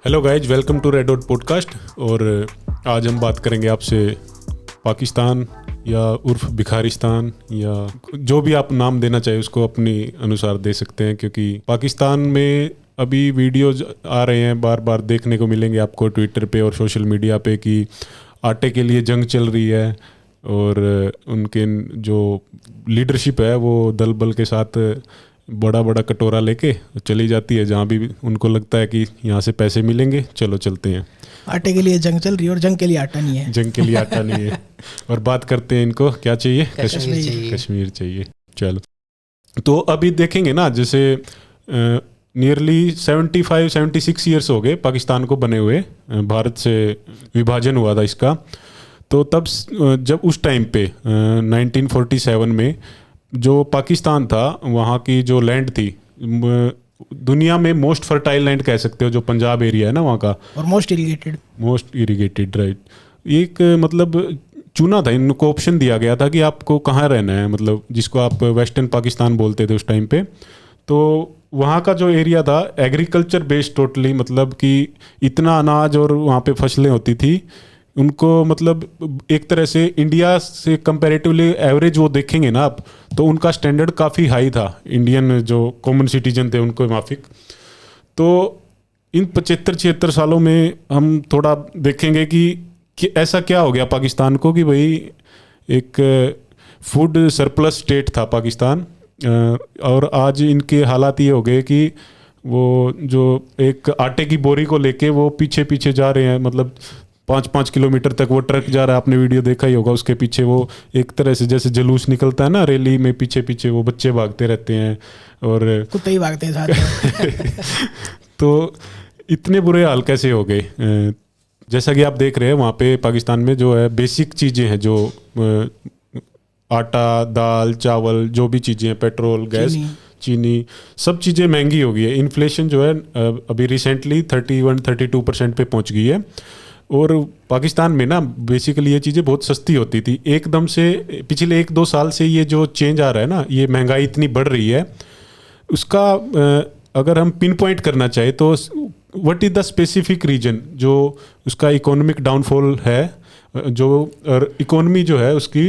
Hello guys, welcome to Red Dot podcast. और आज हम बात करेंगे आपसे पाकिस्तान या उर्फ भिखारिस्तान या जो भी आप नाम देना चाहे उसको अपनी अनुसार दे सकते हैं, क्योंकि पाकिस्तान में अभी वीडियोज आ रहे हैं, बार बार देखने को मिलेंगे आपको ट्विटर पे और सोशल मीडिया पे कि आटे के लिए जंग चल रही है और उनके जो लीडरशिप है वो दल बल के साथ बड़ा बड़ा कटोरा लेके चली जाती है जहाँ भी उनको लगता है कि यहाँ से पैसे मिलेंगे, चलो चलते हैं। आटे के लिए जंग चल रही है और जंग के लिए आटा नहीं है। जंग के लिए आटा नहीं है। और बात करते हैं इनको क्या चाहिए, कश्मीर चाहिए। चलो, तो अभी देखेंगे ना, जैसे नियरली 75-76 ईयर्स हो गए पाकिस्तान को बने हुए। भारत से विभाजन हुआ था इसका, तो तब जब उस टाइम पे 1947 में जो पाकिस्तान था, वहाँ की जो लैंड थी, दुनिया में मोस्ट फर्टाइल लैंड कह सकते हो, जो पंजाब एरिया है ना वहाँ का, और मोस्ट इरिगेटेड, राइट। एक मतलब चुना था, इनको ऑप्शन दिया गया था कि आपको कहाँ रहना है, मतलब जिसको आप वेस्टर्न पाकिस्तान बोलते थे उस टाइम पे। तो वहाँ का जो एरिया था एग्रीकल्चर बेस्ड टोटली, मतलब कि इतना अनाज और वहाँ पे फसलें होती थी उनको, मतलब एक तरह से इंडिया से कंपैरेटिवली एवरेज वो देखेंगे ना आप, तो उनका स्टैंडर्ड काफ़ी हाई था इंडियन जो कॉमन सिटीजन थे उनको माफिक। तो इन 75-76 सालों में हम थोड़ा देखेंगे कि ऐसा क्या हो गया पाकिस्तान को कि भाई एक फूड सरप्लस स्टेट था पाकिस्तान, और आज इनके हालात ये हो गए कि वो जो एक आटे की बोरी को लेके वो पीछे पीछे जा रहे हैं, मतलब 5-5 किलोमीटर तक वो ट्रक जा रहा है। आपने वीडियो देखा ही होगा, उसके पीछे वो एक तरह से जैसे जुलूस निकलता है ना रैली में, पीछे पीछे वो बच्चे भागते रहते हैं और कुत्ते ही भागते हैं साथ। तो इतने बुरे हाल कैसे हो गए? जैसा कि आप देख रहे हैं वहाँ पे पाकिस्तान में जो है बेसिक चीज़ें हैं, जो आटा, दाल, चावल, जो भी चीज़ें हैं, पेट्रोल, गैस, चीनी, सब चीज़ें महंगी हो गई है। इन्फ्लेशन जो है अभी रिसेंटली 31-32% पे पहुँच गई है। और पाकिस्तान में ना बेसिकली ये चीज़ें बहुत सस्ती होती थी, एकदम से पिछले 1-2 साल से ये जो चेंज आ रहा है ना, ये महंगाई इतनी बढ़ रही है, उसका अगर हम पिन पॉइंट करना चाहे तो what is the specific reason जो उसका इकोनॉमिक डाउनफॉल है, जो इकोनॉमी जो है उसकी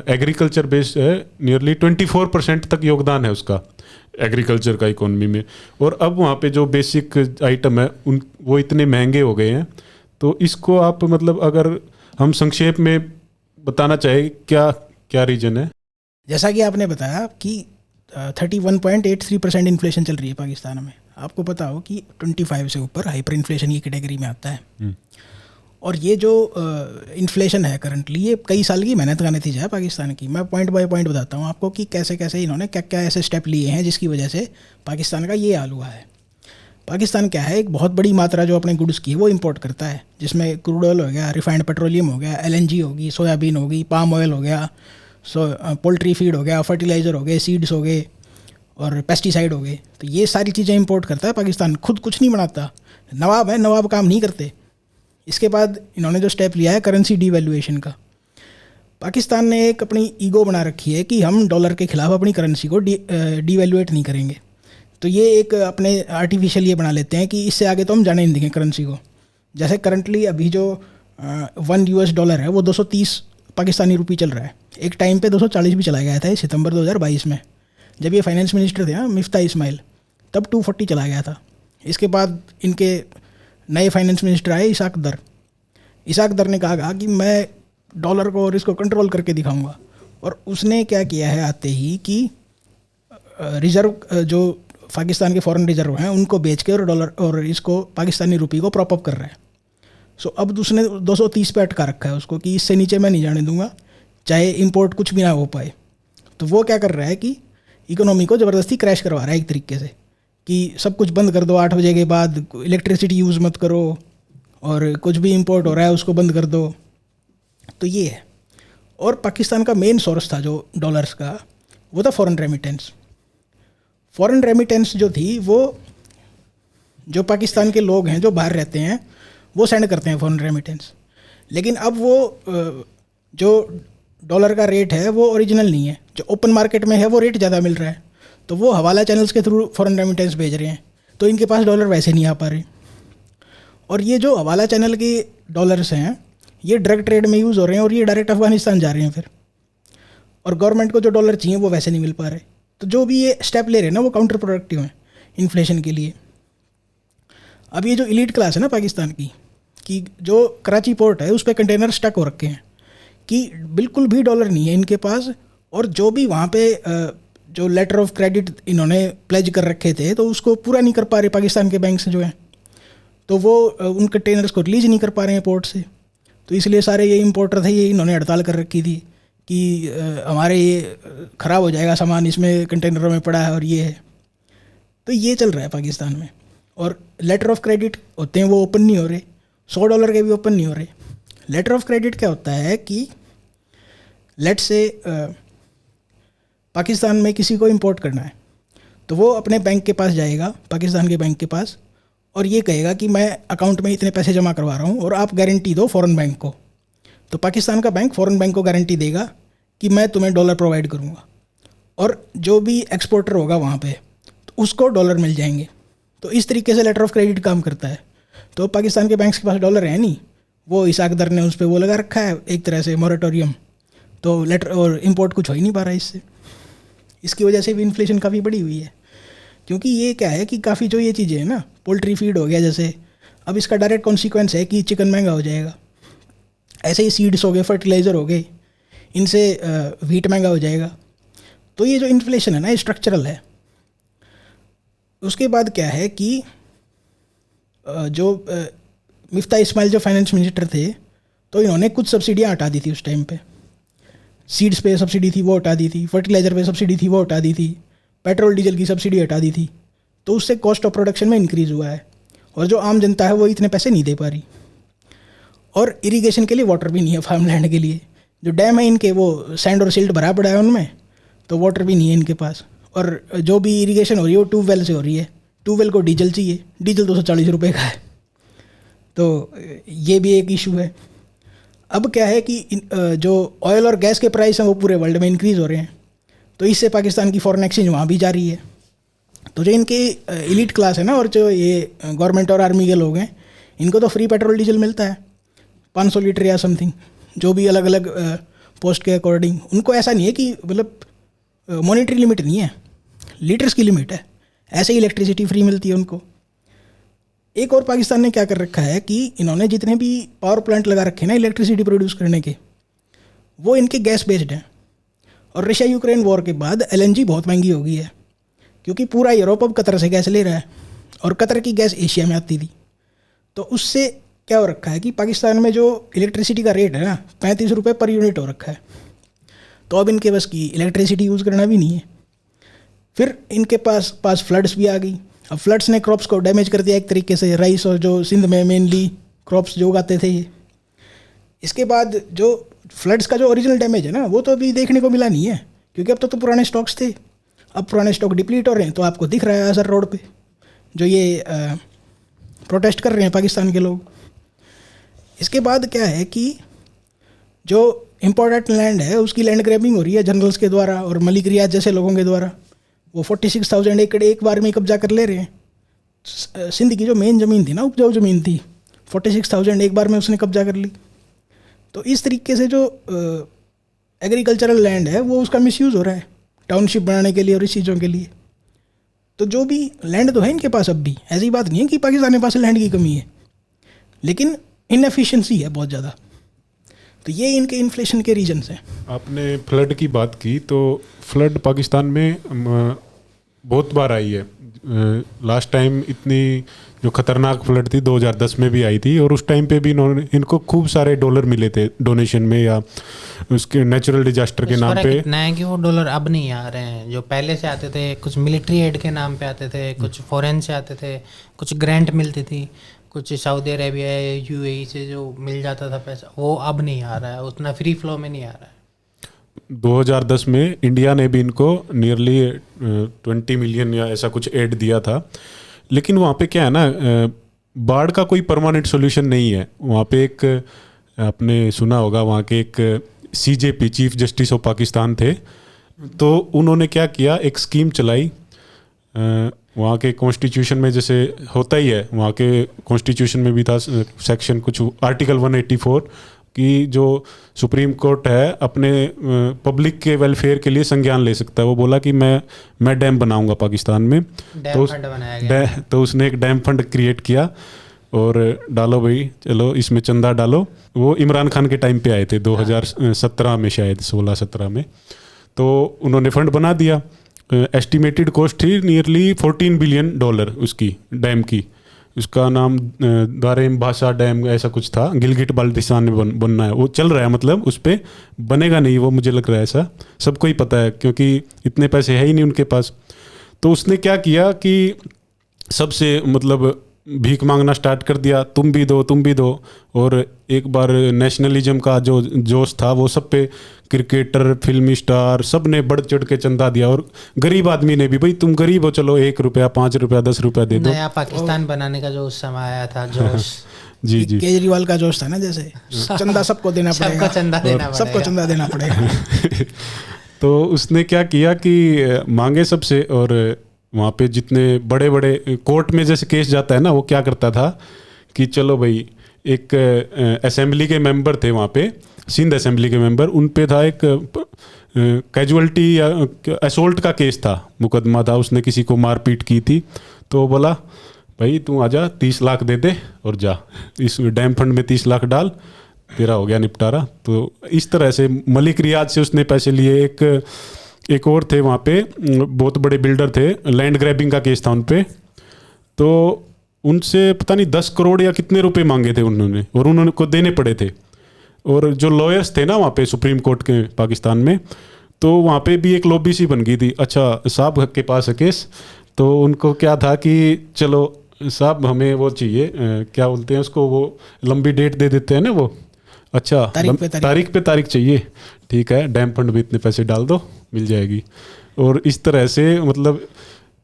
एग्रीकल्चर बेस्ड है, नियरली 24% तक योगदान है उसका एग्रीकल्चर का इकोनॉमी में। और अब वहाँ पे जो बेसिक आइटम है वो इतने महंगे हो गए हैं। तो इसको आप मतलब अगर हम संक्षेप में बताना चाहे क्या रीजन है? जैसा कि आपने बताया कि 31.83% इन्फ्लेशन चल रही है पाकिस्तान में। आपको पता हो कि 25 से ऊपर हाइपर इन्फ्लेशन की कैटेगरी में आता है। और ये जो इन्फ्लेशन है करंटली, ये कई साल की मेहनत का नतीजा है पाकिस्तान की। मैं पॉइंट बाय पॉइंट बताता हूँ आपको कि कैसे कैसे इन्होंने क्या क्या ऐसे स्टेप लिए हैं जिसकी वजह से पाकिस्तान का ये हाल हुआ है। पाकिस्तान क्या है, एक बहुत बड़ी मात्रा जो अपने गुड्स की है वो इंपोर्ट करता है, जिसमें क्रूड ऑयल हो गया, रिफाइंड पेट्रोलियम हो गया, LNG होगी, सोयाबीन होगी, पाम ऑयल हो गया, पोल्ट्री फीड हो गया, फर्टिलाइज़र हो गए, सीड्स हो गए और पेस्टिसाइड हो गए। तो ये सारी चीज़ें इंपोर्ट करता है पाकिस्तान, खुद कुछ नहीं बनाता। नवाब है, नवाब काम नहीं करते। इसके बाद इन्होंने जो स्टेप लिया है करेंसी डीवैल्यूएशन का, पाकिस्तान ने एक अपनी ईगो बना रखी है कि हम डॉलर के खिलाफ अपनी करेंसी को डीवैल्यूएट नहीं करेंगे। तो ये एक अपने आर्टिफिशियल ये बना लेते हैं कि इससे आगे तो हम जाने नहीं देंगे करेंसी को। जैसे करंटली अभी जो $1 है वो 230 पाकिस्तानी रुपये चल रहा है। एक टाइम पे 240 भी चला गया था, सितंबर 2022 में जब ये फाइनेंस मिनिस्टर थे ना मिफ्ता इस्माइल, तब 240 चला गया था। इसके बाद इनके नए फाइनेंस मिनिस्टर आए इसाक दर ने कहा कि मैं डॉलर को और इसको कंट्रोल करके दिखाऊंगा। और उसने क्या किया है आते ही कि रिज़र्व जो पाकिस्तान के फॉरेन रिजर्व हैं उनको बेच के और डॉलर और इसको पाकिस्तानी रुपये को प्रॉप अप कर रहा है। सो अब उसने 230 पे अटका रखा है उसको कि इससे नीचे मैं नहीं जाने दूंगा, चाहे इंपोर्ट कुछ भी ना हो पाए। तो वो क्या कर रहा है कि इकोनॉमी को ज़बरदस्ती क्रैश करवा रहा है एक तरीके से, कि सब कुछ बंद कर दो, 8 बजे के बाद इलेक्ट्रिसिटी यूज़ मत करो, और कुछ भी इंपोर्ट हो रहा है उसको बंद कर दो। तो ये है। और पाकिस्तान का मेन सोर्स था जो डॉलर्स का, वो था फॉरेन रेमिटेंस। फॉरेन रेमिटेंस जो थी वो जो पाकिस्तान के लोग हैं जो बाहर रहते हैं वो सेंड करते हैं फॉरेन रेमिटेंस। लेकिन अब वो जो डॉलर का रेट है वो ओरिजिनल नहीं है, जो ओपन मार्केट में है वो रेट ज़्यादा मिल रहा है, तो वो हवाला चैनल्स के थ्रू फॉरेन रेमिटेंस भेज रहे हैं, तो इनके पास डॉलर वैसे नहीं आ पा रहे। और ये जो हवाला चैनल के डॉलर्स हैं ये ड्रग ट्रेड में यूज़ हो रहे हैं और ये डायरेक्ट अफगानिस्तान जा रहे हैं फिर, और गवर्नमेंट को जो डॉलर चाहिए वो वैसे नहीं मिल पा रहे। तो जो भी ये स्टेप ले रहे हैं ना वो काउंटर प्रोडक्टिव हैं इन्फ्लेशन के लिए। अब ये जो इलीट क्लास है ना पाकिस्तान की, कि जो कराची पोर्ट है उस पर कंटेनर स्टक हो रखे हैं कि बिल्कुल भी डॉलर नहीं है इनके पास, और जो भी वहाँ पे जो लेटर ऑफ क्रेडिट इन्होंने प्लेज कर रखे थे तो उसको पूरा नहीं कर पा रहे पाकिस्तान के बैंक से जो है, तो वो उन कंटेनर्स को रिलीज नहीं कर पा रहे हैं पोर्ट से। तो इसलिए सारे ये इम्पोर्टर थे ये इन्होंने हड़ताल कर रखी थी कि हमारे ये ख़राब हो जाएगा सामान, इसमें कंटेनरों में पड़ा है और ये है। तो ये चल रहा है पाकिस्तान में। और लेटर ऑफ क्रेडिट होते हैं वो ओपन नहीं हो रहे, $100 के भी ओपन नहीं हो रहे। लेटर ऑफ क्रेडिट क्या होता है कि लेट से पाकिस्तान में किसी को इंपोर्ट करना है तो वो अपने बैंक के पास जाएगा, पाकिस्तान के बैंक के पास, और ये कहेगा कि मैं अकाउंट में इतने पैसे जमा करवा रहा हूँ और आप गारंटी दो फॉरेन बैंक को। तो पाकिस्तान का बैंक फॉरेन बैंक को गारंटी देगा कि मैं तुम्हें डॉलर प्रोवाइड करूँगा, और जो भी एक्सपोर्टर होगा वहाँ पे तो उसको डॉलर मिल जाएंगे। तो इस तरीके से लेटर ऑफ क्रेडिट काम करता है। तो पाकिस्तान के बैंक्स के पास डॉलर है नहीं, वो इसाक दर ने उस पर वो लगा रखा है एक तरह से मॉरेटोरियम, तो लेटर और इम्पोर्ट कुछ हो ही नहीं पा रहा है इससे। इसकी वजह से भी इन्फ्लेशन काफ़ी बढ़ी हुई है, क्योंकि ये क्या है कि काफ़ी जो ये चीज़ें हैं ना, पोल्ट्री फीड हो गया जैसे, अब इसका डायरेक्ट कॉन्सिक्वेंस है कि चिकन महंगा हो जाएगा। ऐसे ही सीड्स हो गए, फर्टिलाइज़र हो गए, इनसे वीट महंगा हो जाएगा। तो ये जो इन्फ्लेशन है ना ये स्ट्रक्चरल है। उसके बाद क्या है कि जो मिफ्ता इस्माइल जो फाइनेंस मिनिस्टर थे तो इन्होंने कुछ सब्सिडियाँ हटा दी थी उस टाइम पे। सीड्स पे सब्सिडी थी वो हटा दी थी, फर्टिलाइज़र पे सब्सिडी थी वो हटा दी थी, पेट्रोल डीजल की सब्सिडी हटा दी थी। तो उससे कॉस्ट ऑफ प्रोडक्शन में इंक्रीज़ हुआ है, और जो आम जनता है वो इतने पैसे नहीं दे पा रही। और इरिगेशन के लिए वाटर भी नहीं है फार्मलैंड के लिए, जो डैम है इनके वो सैंड और सिल्ट भरा पड़ा है उनमें, तो वाटर भी नहीं है इनके पास। और जो भी इरिगेशन हो रही है वो ट्यूबवेल से हो रही है, ट्यूबवेल को डीजल चाहिए, डीजल 240 रुपये का है। तो ये भी एक इशू है। अब क्या है कि जो ऑयल और गैस के प्राइस हैं वो पूरे वर्ल्ड में इंक्रीज़ हो रहे हैं, तो इससे पाकिस्तान की फॉरेन एक्सचेंज वहाँ भी जा रही है। तो जो इनके एलीट क्लास है ना, और जो ये गवर्नमेंट और आर्मी के लोग हैं, इनको तो फ्री पेट्रोल डीजल मिलता है 500 लीटर या समथिंग, जो भी अलग अलग पोस्ट के अकॉर्डिंग। उनको ऐसा नहीं है कि मतलब मॉनिटरी लिमिट नहीं है, लीटर्स की लिमिट है। ऐसे ही इलेक्ट्रिसिटी फ्री मिलती है उनको। एक और पाकिस्तान ने क्या कर रखा है कि इन्होंने जितने भी पावर प्लांट लगा रखे हैं ना इलेक्ट्रिसिटी प्रोड्यूस करने के, वो इनके गैस बेस्ड हैं। और रशिया यूक्रेन वॉर के बाद LNG बहुत महंगी हो गई है, क्योंकि पूरा यूरोप अब कतर से गैस ले रहा है, और कतर की गैस एशिया में आती थी। तो उससे क्या हो रखा है कि पाकिस्तान में जो इलेक्ट्रिसिटी का रेट है ना 35 रुपये पर यूनिट हो रखा है। तो अब इनके बस की इलेक्ट्रिसिटी यूज़ करना भी नहीं है। फिर इनके पास फ्लड्स भी आ गई। अब फ्लड्स ने क्रॉप्स को डैमेज कर दिया एक तरीके से, राइस और जो सिंध में मेनली क्रॉप्स जो उगाते थे ये। इसके बाद जो फ्लड्स का जो ओरिजिनल डैमेज है ना वो तो अभी देखने को मिला नहीं है, क्योंकि अब तो पुराने स्टॉक्स थे। अब पुराने स्टॉक डिप्लीट हो रहे हैं, तो आपको दिख रहा है असर रोड पे, जो ये प्रोटेस्ट कर रहे हैं पाकिस्तान के लोग। इसके बाद क्या है कि जो इम्पोर्टेंट लैंड है उसकी लैंड ग्रैबिंग हो रही है जनरल्स के द्वारा और मलिक रियाज जैसे लोगों के द्वारा। वो 46,000 एकड़ एक बार में कब्जा कर ले रहे हैं। सिंध की जो मेन ज़मीन थी ना, उपजाऊ ज़मीन थी, 46,000 एक बार में उसने कब्जा कर ली। तो इस तरीके से जो एग्रीकल्चरल लैंड है वो उसका मिसयूज़ हो रहा है टाउनशिप बनाने के लिए और इस चीज़ों के लिए। तो जो भी लैंड तो है इनके पास अब भी, ऐसी बात नहीं है कि पाकिस्तान के पास लैंड की कमी है, लेकिन इनएफिशिएंसी है बहुत ज़्यादा। तो ये इनके इन्फ्लेशन के रीजन्स हैं। आपने फ्लड की बात की, तो फ्लड पाकिस्तान में बहुत बार आई है। लास्ट टाइम इतनी जो खतरनाक फ्लड थी 2010 में भी आई थी, और उस टाइम पे भी इनको खूब सारे डॉलर मिले थे डोनेशन में या उसके नेचुरल डिजास्टर के नाम पे। इतना है कि वो डॉलर अब नहीं आ रहे हैं जो पहले से आते थे। कुछ मिलिट्री एड के नाम पे आते थे, कुछ फॉरेन से आते थे, कुछ ग्रांट मिलती थी, कुछ सऊदी अरेबिया या UAE से जो मिल जाता था पैसा, वो अब नहीं आ रहा है, उतना फ्री फ्लो में नहीं आ रहा है। 2010 में इंडिया ने भी इनको नियरली 20 मिलियन या ऐसा कुछ एड दिया था। लेकिन वहाँ पे क्या है ना, बाढ़ का कोई परमानेंट सोल्यूशन नहीं है। वहाँ पे एक आपने सुना होगा, वहाँ के एक CJP chief justice of Pakistan थे, तो उन्होंने क्या किया, एक स्कीम चलाई। वहाँ के कॉन्स्टिट्यूशन में जैसे होता ही है, वहाँ के कॉन्स्टिट्यूशन में भी था सेक्शन कुछ आर्टिकल 184 कि जो सुप्रीम कोर्ट है अपने पब्लिक के वेलफेयर के लिए संज्ञान ले सकता है। वो बोला कि मैं डैम बनाऊंगा पाकिस्तान में, डैम फंड बनाया गया। तो उसने एक डैम फंड क्रिएट किया और डालो भाई, चलो इसमें चंदा डालो। वो इमरान खान के टाइम पे आए थे 2017 में, शायद 16-17 में। तो उन्होंने फंड बना दिया। एस्टिमेटेड कॉस्ट थी नियरली $14 बिलियन उसकी डैम की। उसका नाम दारेम भाषा डैम ऐसा कुछ था, गिलगिट बाल्टिस्तान में बनना है। वो चल रहा है, मतलब उस पर बनेगा नहीं वो, मुझे लग रहा है ऐसा, सबको ही पता है क्योंकि इतने पैसे है ही नहीं उनके पास। तो उसने क्या किया कि सबसे मतलब भीख मांगना स्टार्ट कर दिया, तुम भी दो। और एक बार नेशनलिज्म का जो जोश था वो सब पे, क्रिकेटर, फिल्मी स्टार, सब ने बढ़ चढ़ के चंदा दिया। और गरीब आदमी ने भी, भाई तुम गरीब हो, चलो ₹1, ₹5, ₹10 दे दो। नया पाकिस्तान बनाने का जो उस समय आया था जोश। जी जी, केजरीवाल का जोश था ना, जैसे चंदा सबको देना पड़ेगा, सबको चंदा देना पड़ेगा। तो उसने क्या किया कि मांगे सबसे, और वहाँ पे जितने बड़े बड़े कोर्ट में जैसे केस जाता है ना, वो क्या करता था कि चलो भाई, एक असेंबली के मेंबर थे वहाँ पे, सिंध असेंबली के मेंबर, उन पे था एक कैजुअल्टी या असोल्ट का केस था, मुकदमा था, उसने किसी को मारपीट की थी। तो बोला भाई तू आजा, 30 लाख दे दे और जा, इस डैम फंड में 30 लाख डाल, तेरा हो गया निपटारा। तो इस तरह से मलिक रियाज से उसने पैसे लिए। एक और थे वहाँ पे, बहुत बड़े बिल्डर थे, लैंड ग्रैबिंग का केस था उन पे। तो उनसे पता नहीं 10 करोड़ या कितने रुपए मांगे थे उन्होंने, और उन्होंने को देने पड़े थे। और जो लॉयर्स थे ना वहाँ पे सुप्रीम कोर्ट के पाकिस्तान में, तो वहाँ पे भी एक लॉबी सी बन गई थी। अच्छा साहब के पास है केस, तो उनको क्या था कि चलो साहब हमें वो चाहिए, क्या बोलते हैं उसको, वो लंबी डेट दे देते हैं ना वो, अच्छा तारीख पे तारीख चाहिए, ठीक है, डैम फंड में इतने पैसे डाल दो, मिल जाएगी। और इस तरह से मतलब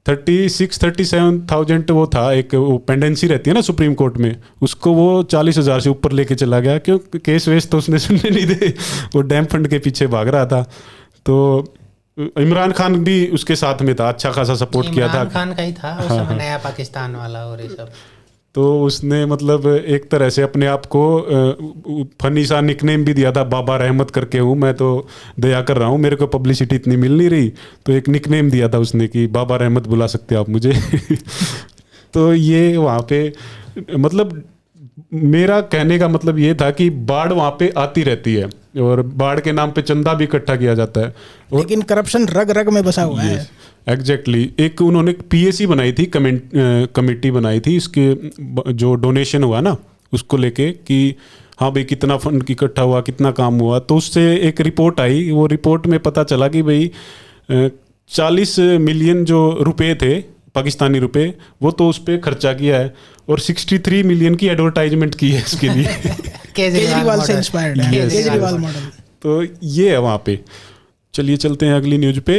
36-37,000 वो था, एक वो पेंडेंसी रहती है ना सुप्रीम कोर्ट में, उसको वो 40,000 से ऊपर लेके चला गया, क्यों केस वेस तो उसने सुनने नहीं दे, वो डैम फंड के पीछे भाग रहा था। तो इमरान खान भी उसके साथ में था, अच्छा खासा सपोर्ट किया था। इमरान खान का ही था उस समय नया पाकिस्तान वाला और ये सब। तो उसने मतलब एक तरह से अपने आप को फनी सा निकनेम भी दिया था, बाबा रहमत करके हूँ मैं, तो दया कर रहा हूँ, मेरे को पब्लिसिटी इतनी मिल नहीं रही, तो एक निकनेम दिया था उसने कि बाबा रहमत बुला सकते आप मुझे। तो ये वहाँ पे मतलब मेरा कहने का मतलब ये था कि बाढ़ वहाँ पे आती रहती है और बाढ़ के नाम पे चंदा भी इकट्ठा किया जाता है, लेकिन करप्शन रग रग में बसा हुआ है। एग्जैक्टली एक उन्होंने पीएसी बनाई थी, कमेटी बनाई थी इसके, जो डोनेशन हुआ ना उसको लेके कि हाँ भाई कितना फंड इकट्ठा हुआ, कितना काम हुआ। तो उससे एक रिपोर्ट आई, वो रिपोर्ट में पता चला कि भाई 40 मिलियन जो रुपए थे पाकिस्तानी रुपए, वो तो उस पर खर्चा किया है, और 63 मिलियन की एडवर्टाइजमेंट की है इसके लिए। केजरीवाल से इंस्पायर्ड है, केजरीवाल मॉडल। तो ये है वहाँ पे। चलिए चलते हैं अगली न्यूज़ पे।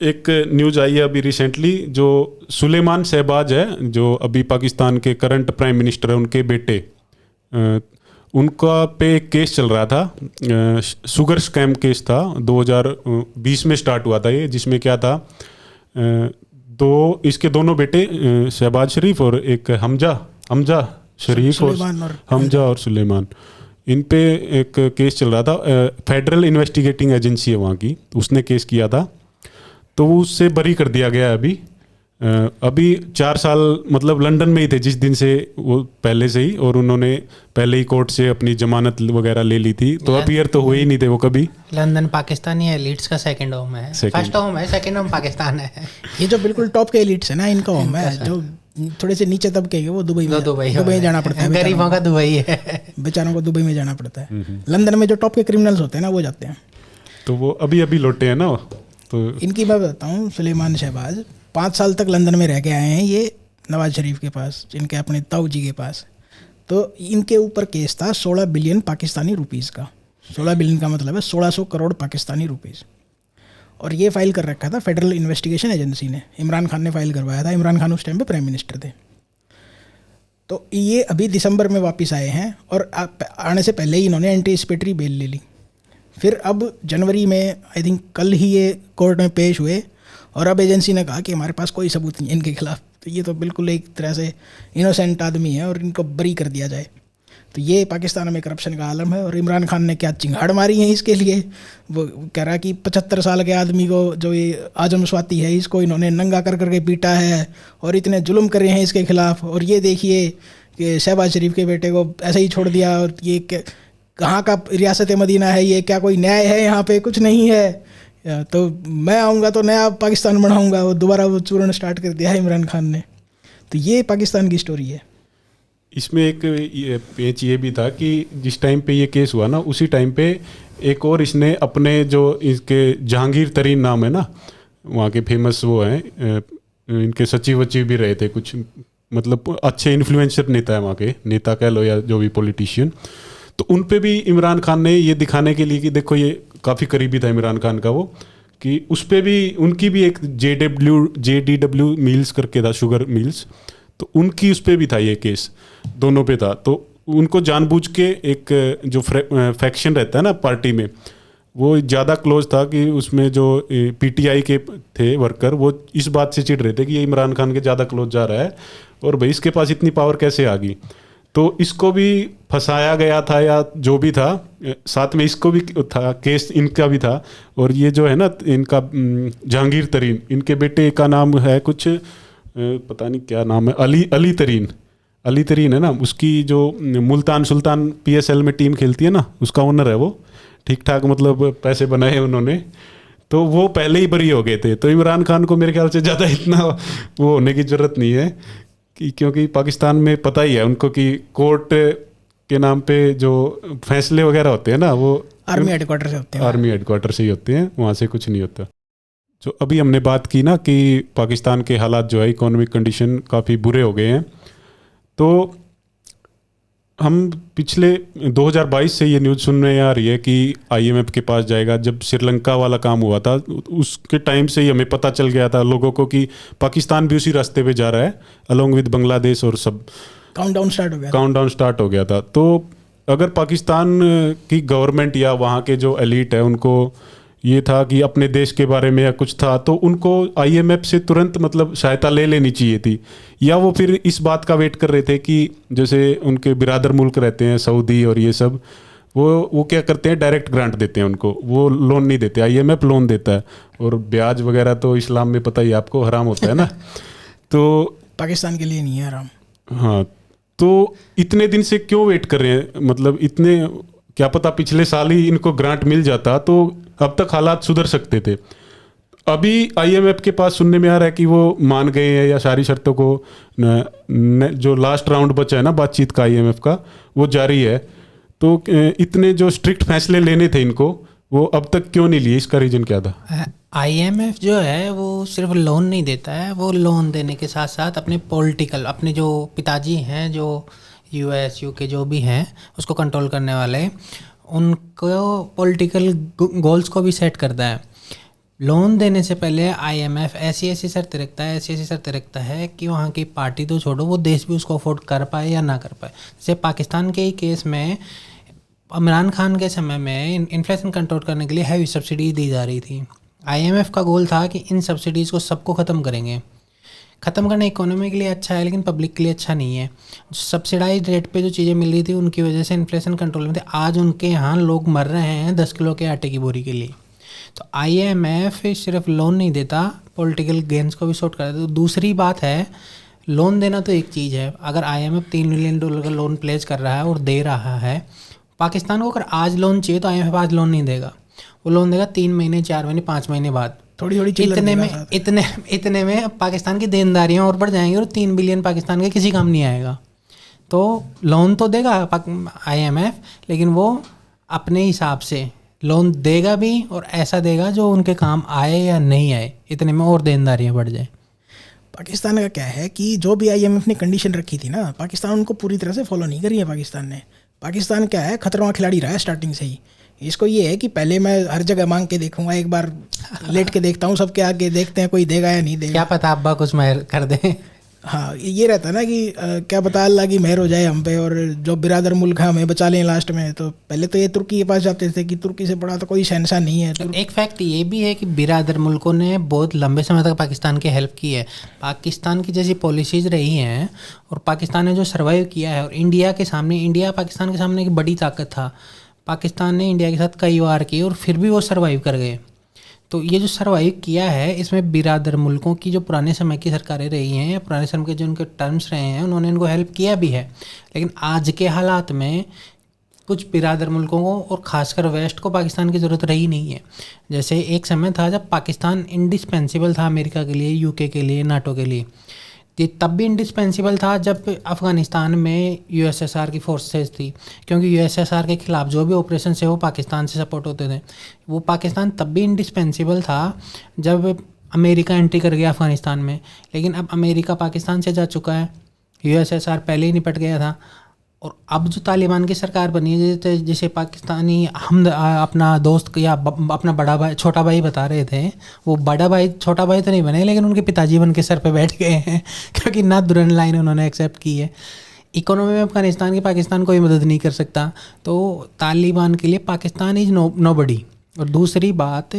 एक न्यूज़ आई है अभी रिसेंटली, जो सुलेमान शहबाज है, जो अभी पाकिस्तान के करंट प्राइम मिनिस्टर है, उनके बेटे, उनका पे एक केस चल रहा था, शुगर स्कैम केस था, 2020 में स्टार्ट हुआ था ये, जिसमें क्या था, इसके दोनों बेटे शहबाज शरीफ और एक हमजा शरीफ और हमजा और सुलेमान, इन पे एक केस चल रहा था। फेडरल इन्वेस्टिगेटिंग एजेंसी है वहाँ की, उसने केस किया था, तो वो उससे बरी कर दिया गया है अभी 4 साल मतलब लंदन में ही थे जिस दिन से वो पहले से ही, और उन्होंने पहले ही कोर्ट से अपनी जमानत वगैरह ले ली थी, तो अपीयर तो हुए ही नहीं थे वो कभी। लंदन पाकिस्तानी एलिट्स का सेकंड होम है, फर्स्ट होम है, सेकंड होम पाकिस्तान है। ये जो बिल्कुल टॉप के एलिट्स है ना, इनका होम है। जो थोड़े से नीचे तबके के वो दुबई जाना पड़ता है, गरीबों का दुबई है, बेचारों को दुबई में जाना पड़ता है। लंदन में जो टॉप के क्रिमिनल्स होते हैं ना वो जाते हैं, तो वो अभी लौटे हैं ना। तो इनकी मैं बताता हूँ, सुलेमान शहबाज 5 साल तक लंदन में रह के आए हैं ये नवाज शरीफ के पास, इनके अपने ताऊ जी के पास। तो इनके ऊपर केस था 16 बिलियन पाकिस्तानी रुपीज़ का। 16 बिलियन का मतलब है 1600 करोड़ पाकिस्तानी रुपीज़। और ये फाइल कर रखा था फेडरल इन्वेस्टिगेशन एजेंसी ने, इमरान खान ने फाइल करवाया था। इमरान खान उस टाइम पे प्राइम मिनिस्टर थे। तो ये अभी दिसंबर में वापस आए हैं, और आने से पहले ही इन्होंने एंटीसिपेटरी बेल ले ली। फिर अब जनवरी में आई थिंक कल ही ये कोर्ट में पेश हुए, और अब एजेंसी ने कहा कि हमारे पास कोई सबूत नहीं है इनके खिलाफ। तो ये तो बिल्कुल एक तरह से इनोसेंट आदमी है और इनको बरी कर दिया जाए। तो ये पाकिस्तान में करप्शन का आलम है। और इमरान खान ने क्या चिंगाड़ मारी है इसके लिए। वो कह रहा कि 75 साल के आदमी को, जो ये आजम स्वाति है, इसको इन्होंने नंगा कर करके पीटा है और इतने जुल्म करे हैं इसके खिलाफ। और ये देखिए कि शहबाज शरीफ के बेटे को ऐसे ही छोड़ दिया। और ये कहाँ का रियासत मदीना है ये? क्या कोई न्याय है यहाँ पे? कुछ नहीं है। तो मैं आऊँगा तो नया पाकिस्तान बनाऊँगा। वो दोबारा वो चूर्ण स्टार्ट कर दिया है इमरान खान ने। तो ये पाकिस्तान की स्टोरी है। इसमें एक पेच ये भी था कि जिस टाइम पे ये केस हुआ ना, उसी टाइम पे एक और इसने अपने जो इसके जहांगीर तरीन नाम है ना, वहाँ के फेमस वो हैं, इनके सचिव वचिव भी रहे थे कुछ, मतलब अच्छे इन्फ्लुएंसर नेता है वहाँ के, नेता कह लो या जो भी पॉलिटिशियन। तो उन पे भी इमरान खान ने ये दिखाने के लिए कि देखो ये काफ़ी करीबी था इमरान खान का वो, कि उस पर भी उनकी भी एक JDW मिल्स करके था, शुगर मिल्स, तो उनकी उस पर भी था ये केस, दोनों पे था। तो उनको जानबूझ के एक जो फैक्शन रहता है ना पार्टी में, वो ज़्यादा क्लोज था कि उसमें जो PTI के थे वर्कर, वो इस बात से चिढ़ रहे थे कि ये इमरान खान के ज़्यादा क्लोज जा रहा है और भाई इसके पास इतनी पावर कैसे आ गई। तो इसको भी फंसाया गया था या जो भी था, साथ में इसको भी था, केस इनका भी था। और ये जो है ना इनका जहांगीर तरीन, इनके बेटे का नाम है कुछ, पता नहीं क्या नाम है, अली तरीन है ना, उसकी जो मुल्तान सुल्तान PSL में टीम खेलती है ना, उसका ओनर है वो। ठीक ठाक मतलब पैसे बनाए उन्होंने, तो वो पहले ही बरी हो गए थे। तो इमरान खान को मेरे ख्याल से ज़्यादा इतना वो होने की ज़रूरत नहीं है कि, क्योंकि पाकिस्तान में पता ही है उनको कि कोर्ट के नाम पे जो फैसले वगैरह होते हैं ना, वो आर्मी हेडक्वार्टर से होते हैं। आर्मी हेडक्वार्टर से ही होते हैं, वहाँ से कुछ नहीं होता। जो अभी हमने बात की ना कि पाकिस्तान के हालात जो है, इकोनॉमिक कंडीशन काफ़ी बुरे हो गए हैं, तो हम पिछले 2022 से ये न्यूज़ सुनने आ रही है कि IMF के पास जाएगा। जब श्रीलंका वाला काम हुआ था उसके टाइम से ही हमें पता चल गया था लोगों को कि पाकिस्तान भी उसी रास्ते पे जा रहा है, अलोंग विद बांग्लादेश और सब। काउंटडाउन स्टार्ट हो गया था। तो अगर पाकिस्तान की गवर्नमेंट या वहाँ के जो एलीट है उनको ये था कि अपने देश के बारे में या कुछ था, तो उनको IMF से तुरंत मतलब सहायता ले लेनी चाहिए थी। या वो फिर इस बात का वेट कर रहे थे कि जैसे उनके बिरादर मुल्क रहते हैं सऊदी और ये सब, वो क्या करते हैं, डायरेक्ट ग्रांट देते हैं उनको, वो लोन नहीं देते। IMF लोन देता है और ब्याज वगैरह तो इस्लाम में पता ही आपको हराम होता है ना। तो पाकिस्तान के लिए नहीं है हराम। हाँ, तो इतने दिन से क्यों वेट कर रहे हैं? मतलब इतने, क्या पता पिछले साल ही इनको ग्रांट मिल जाता तो अब तक हालात सुधर सकते थे। अभी IMF के पास सुनने में आ रहा है कि वो मान गए हैं या सारी शर्तों को जो लास्ट राउंड बचा है ना बातचीत का IMF का, वो जारी है। तो इतने जो स्ट्रिक्ट फैसले लेने थे इनको, वो अब तक क्यों नहीं लिए? इसका रीजन क्या था? IMF जो है वो सिर्फ लोन नहीं देता है, वो लोन देने के साथ साथ अपने पॉलिटिकल, अपने जो पिताजी हैं जो US UK जो भी हैं उसको कंट्रोल करने वाले, उनको पॉलिटिकल गोल्स को भी सेट करता है। लोन देने से पहले IMF ऐसी शर्तें रखता है कि वहाँ की पार्टी तो छोड़ो, वो देश भी उसको अफोर्ड कर पाए या ना कर पाए। जैसे पाकिस्तान के ही केस में इमरान खान के समय में इन्फ्लेशन कंट्रोल करने के लिए हैवी सब्सिडी दी जा रही थी। IMF का गोल था कि इन सब्सिडीज़ को सबको ख़त्म करेंगे। ख़त्म करना इकोनॉमी के लिए अच्छा है लेकिन पब्लिक के लिए अच्छा नहीं है। जो सब्सिडाइज रेट पे जो चीज़ें मिल रही थी उनकी वजह से इन्फ्लेशन कंट्रोल में थे। आज उनके यहाँ लोग मर रहे हैं 10 किलो के आटे की बोरी के लिए। तो IMF सिर्फ लोन नहीं देता, पॉलिटिकल गेन्स को भी सॉर्ट कर देता। तो दूसरी बात है, लोन देना तो एक चीज़ है। अगर IMF $3 मिलियन का लोन प्लेस कर रहा है और दे रहा है पाकिस्तान को, अगर आज लोन चाहिए तो IMF आज लोन नहीं देगा, वो लोन देगा 3 महीने 4 महीने 5 महीने बाद। थोड़ी इतने में पाकिस्तान की देनदारियाँ और बढ़ जाएंगी और 3 बिलियन पाकिस्तान के किसी काम नहीं आएगा। तो लोन तो देगा IMF, लेकिन वो अपने हिसाब से लोन देगा भी और ऐसा देगा जो उनके काम आए या नहीं आए, इतने में और देनदारियाँ बढ़ जाए। पाकिस्तान का क्या है कि जो भी IMF ने कंडीशन रखी थी ना, पाकिस्तान उनको पूरी तरह से फॉलो नहीं करी है। पाकिस्तान क्या है, खतरनाक खिलाड़ी रहा है स्टार्टिंग से ही। इसको ये है कि पहले मैं हर जगह मांग के देखूंगा, एक बार लेट के देखता हूँ सबके आगे, देखते हैं कोई देगा या नहीं देगा। क्या पता अब्बा कुछ महर कर दें। हाँ, ये रहता है ना कि क्या पता अल्लाह की मेहर हो जाए हम पे और जो बिरादर मुल्क है हमें बचा लें लास्ट में। तो पहले तो ये तुर्की के पास जाते थे कि तुर्की से बड़ा तो कोई शहंशाह नहीं है। एक फैक्ट ये भी है कि बिरादर मुल्कों ने बहुत लंबे समय तक पाकिस्तान की हेल्प की है। पाकिस्तान की जैसी पॉलिसीज रही हैं और पाकिस्तान ने जो सर्वाइव किया है, और इंडिया पाकिस्तान के सामने एक बड़ी ताकत था। पाकिस्तान ने इंडिया के साथ कई वार की और फिर भी वो सर्वाइव कर गए। तो ये जो सर्वाइव किया है, इसमें बिरादर मुल्कों की जो पुराने समय की सरकारें रही हैं या पुराने समय के जो उनके टर्म्स रहे हैं, उन्होंने इनको हेल्प किया भी है। लेकिन आज के हालात में कुछ बिरादर मुल्कों को और ख़ासकर वेस्ट को पाकिस्तान की ज़रूरत रही नहीं है। जैसे एक समय था जब पाकिस्तान इंडिस्पेंसिबल था अमेरिका के लिए, यूके के लिए, नाटो के लिए। ये तब भी इंडिस्पेंसिबल था जब अफ़गानिस्तान में यूएसएसआर की फोर्सेस थी, क्योंकि यूएसएसआर के ख़िलाफ़ जो भी ऑपरेशन से वो पाकिस्तान से सपोर्ट होते थे। वो पाकिस्तान तब भी इंडिस्पेंसिबल था जब अमेरिका एंट्री कर गया अफ़गानिस्तान में। लेकिन अब अमेरिका पाकिस्तान से जा चुका है, यूएसएसआर पहले ही निपट गया था। और अब जो तालिबान की सरकार बनी है, जिसे पाकिस्तानी हम अपना दोस्त या अपना बड़ा भाई छोटा भाई बता रहे थे, वो बड़ा भाई छोटा भाई तो नहीं बने, लेकिन उनके पिताजी बन के सर पे बैठ गए हैं क्योंकि ना दुरन लाइन उन्होंने एक्सेप्ट की है। इकोनॉमी में अफगानिस्तान की पाकिस्तान कोई मदद नहीं कर सकता। तो तालिबान के लिए पाकिस्तान इज़ नोबडी। और दूसरी बात,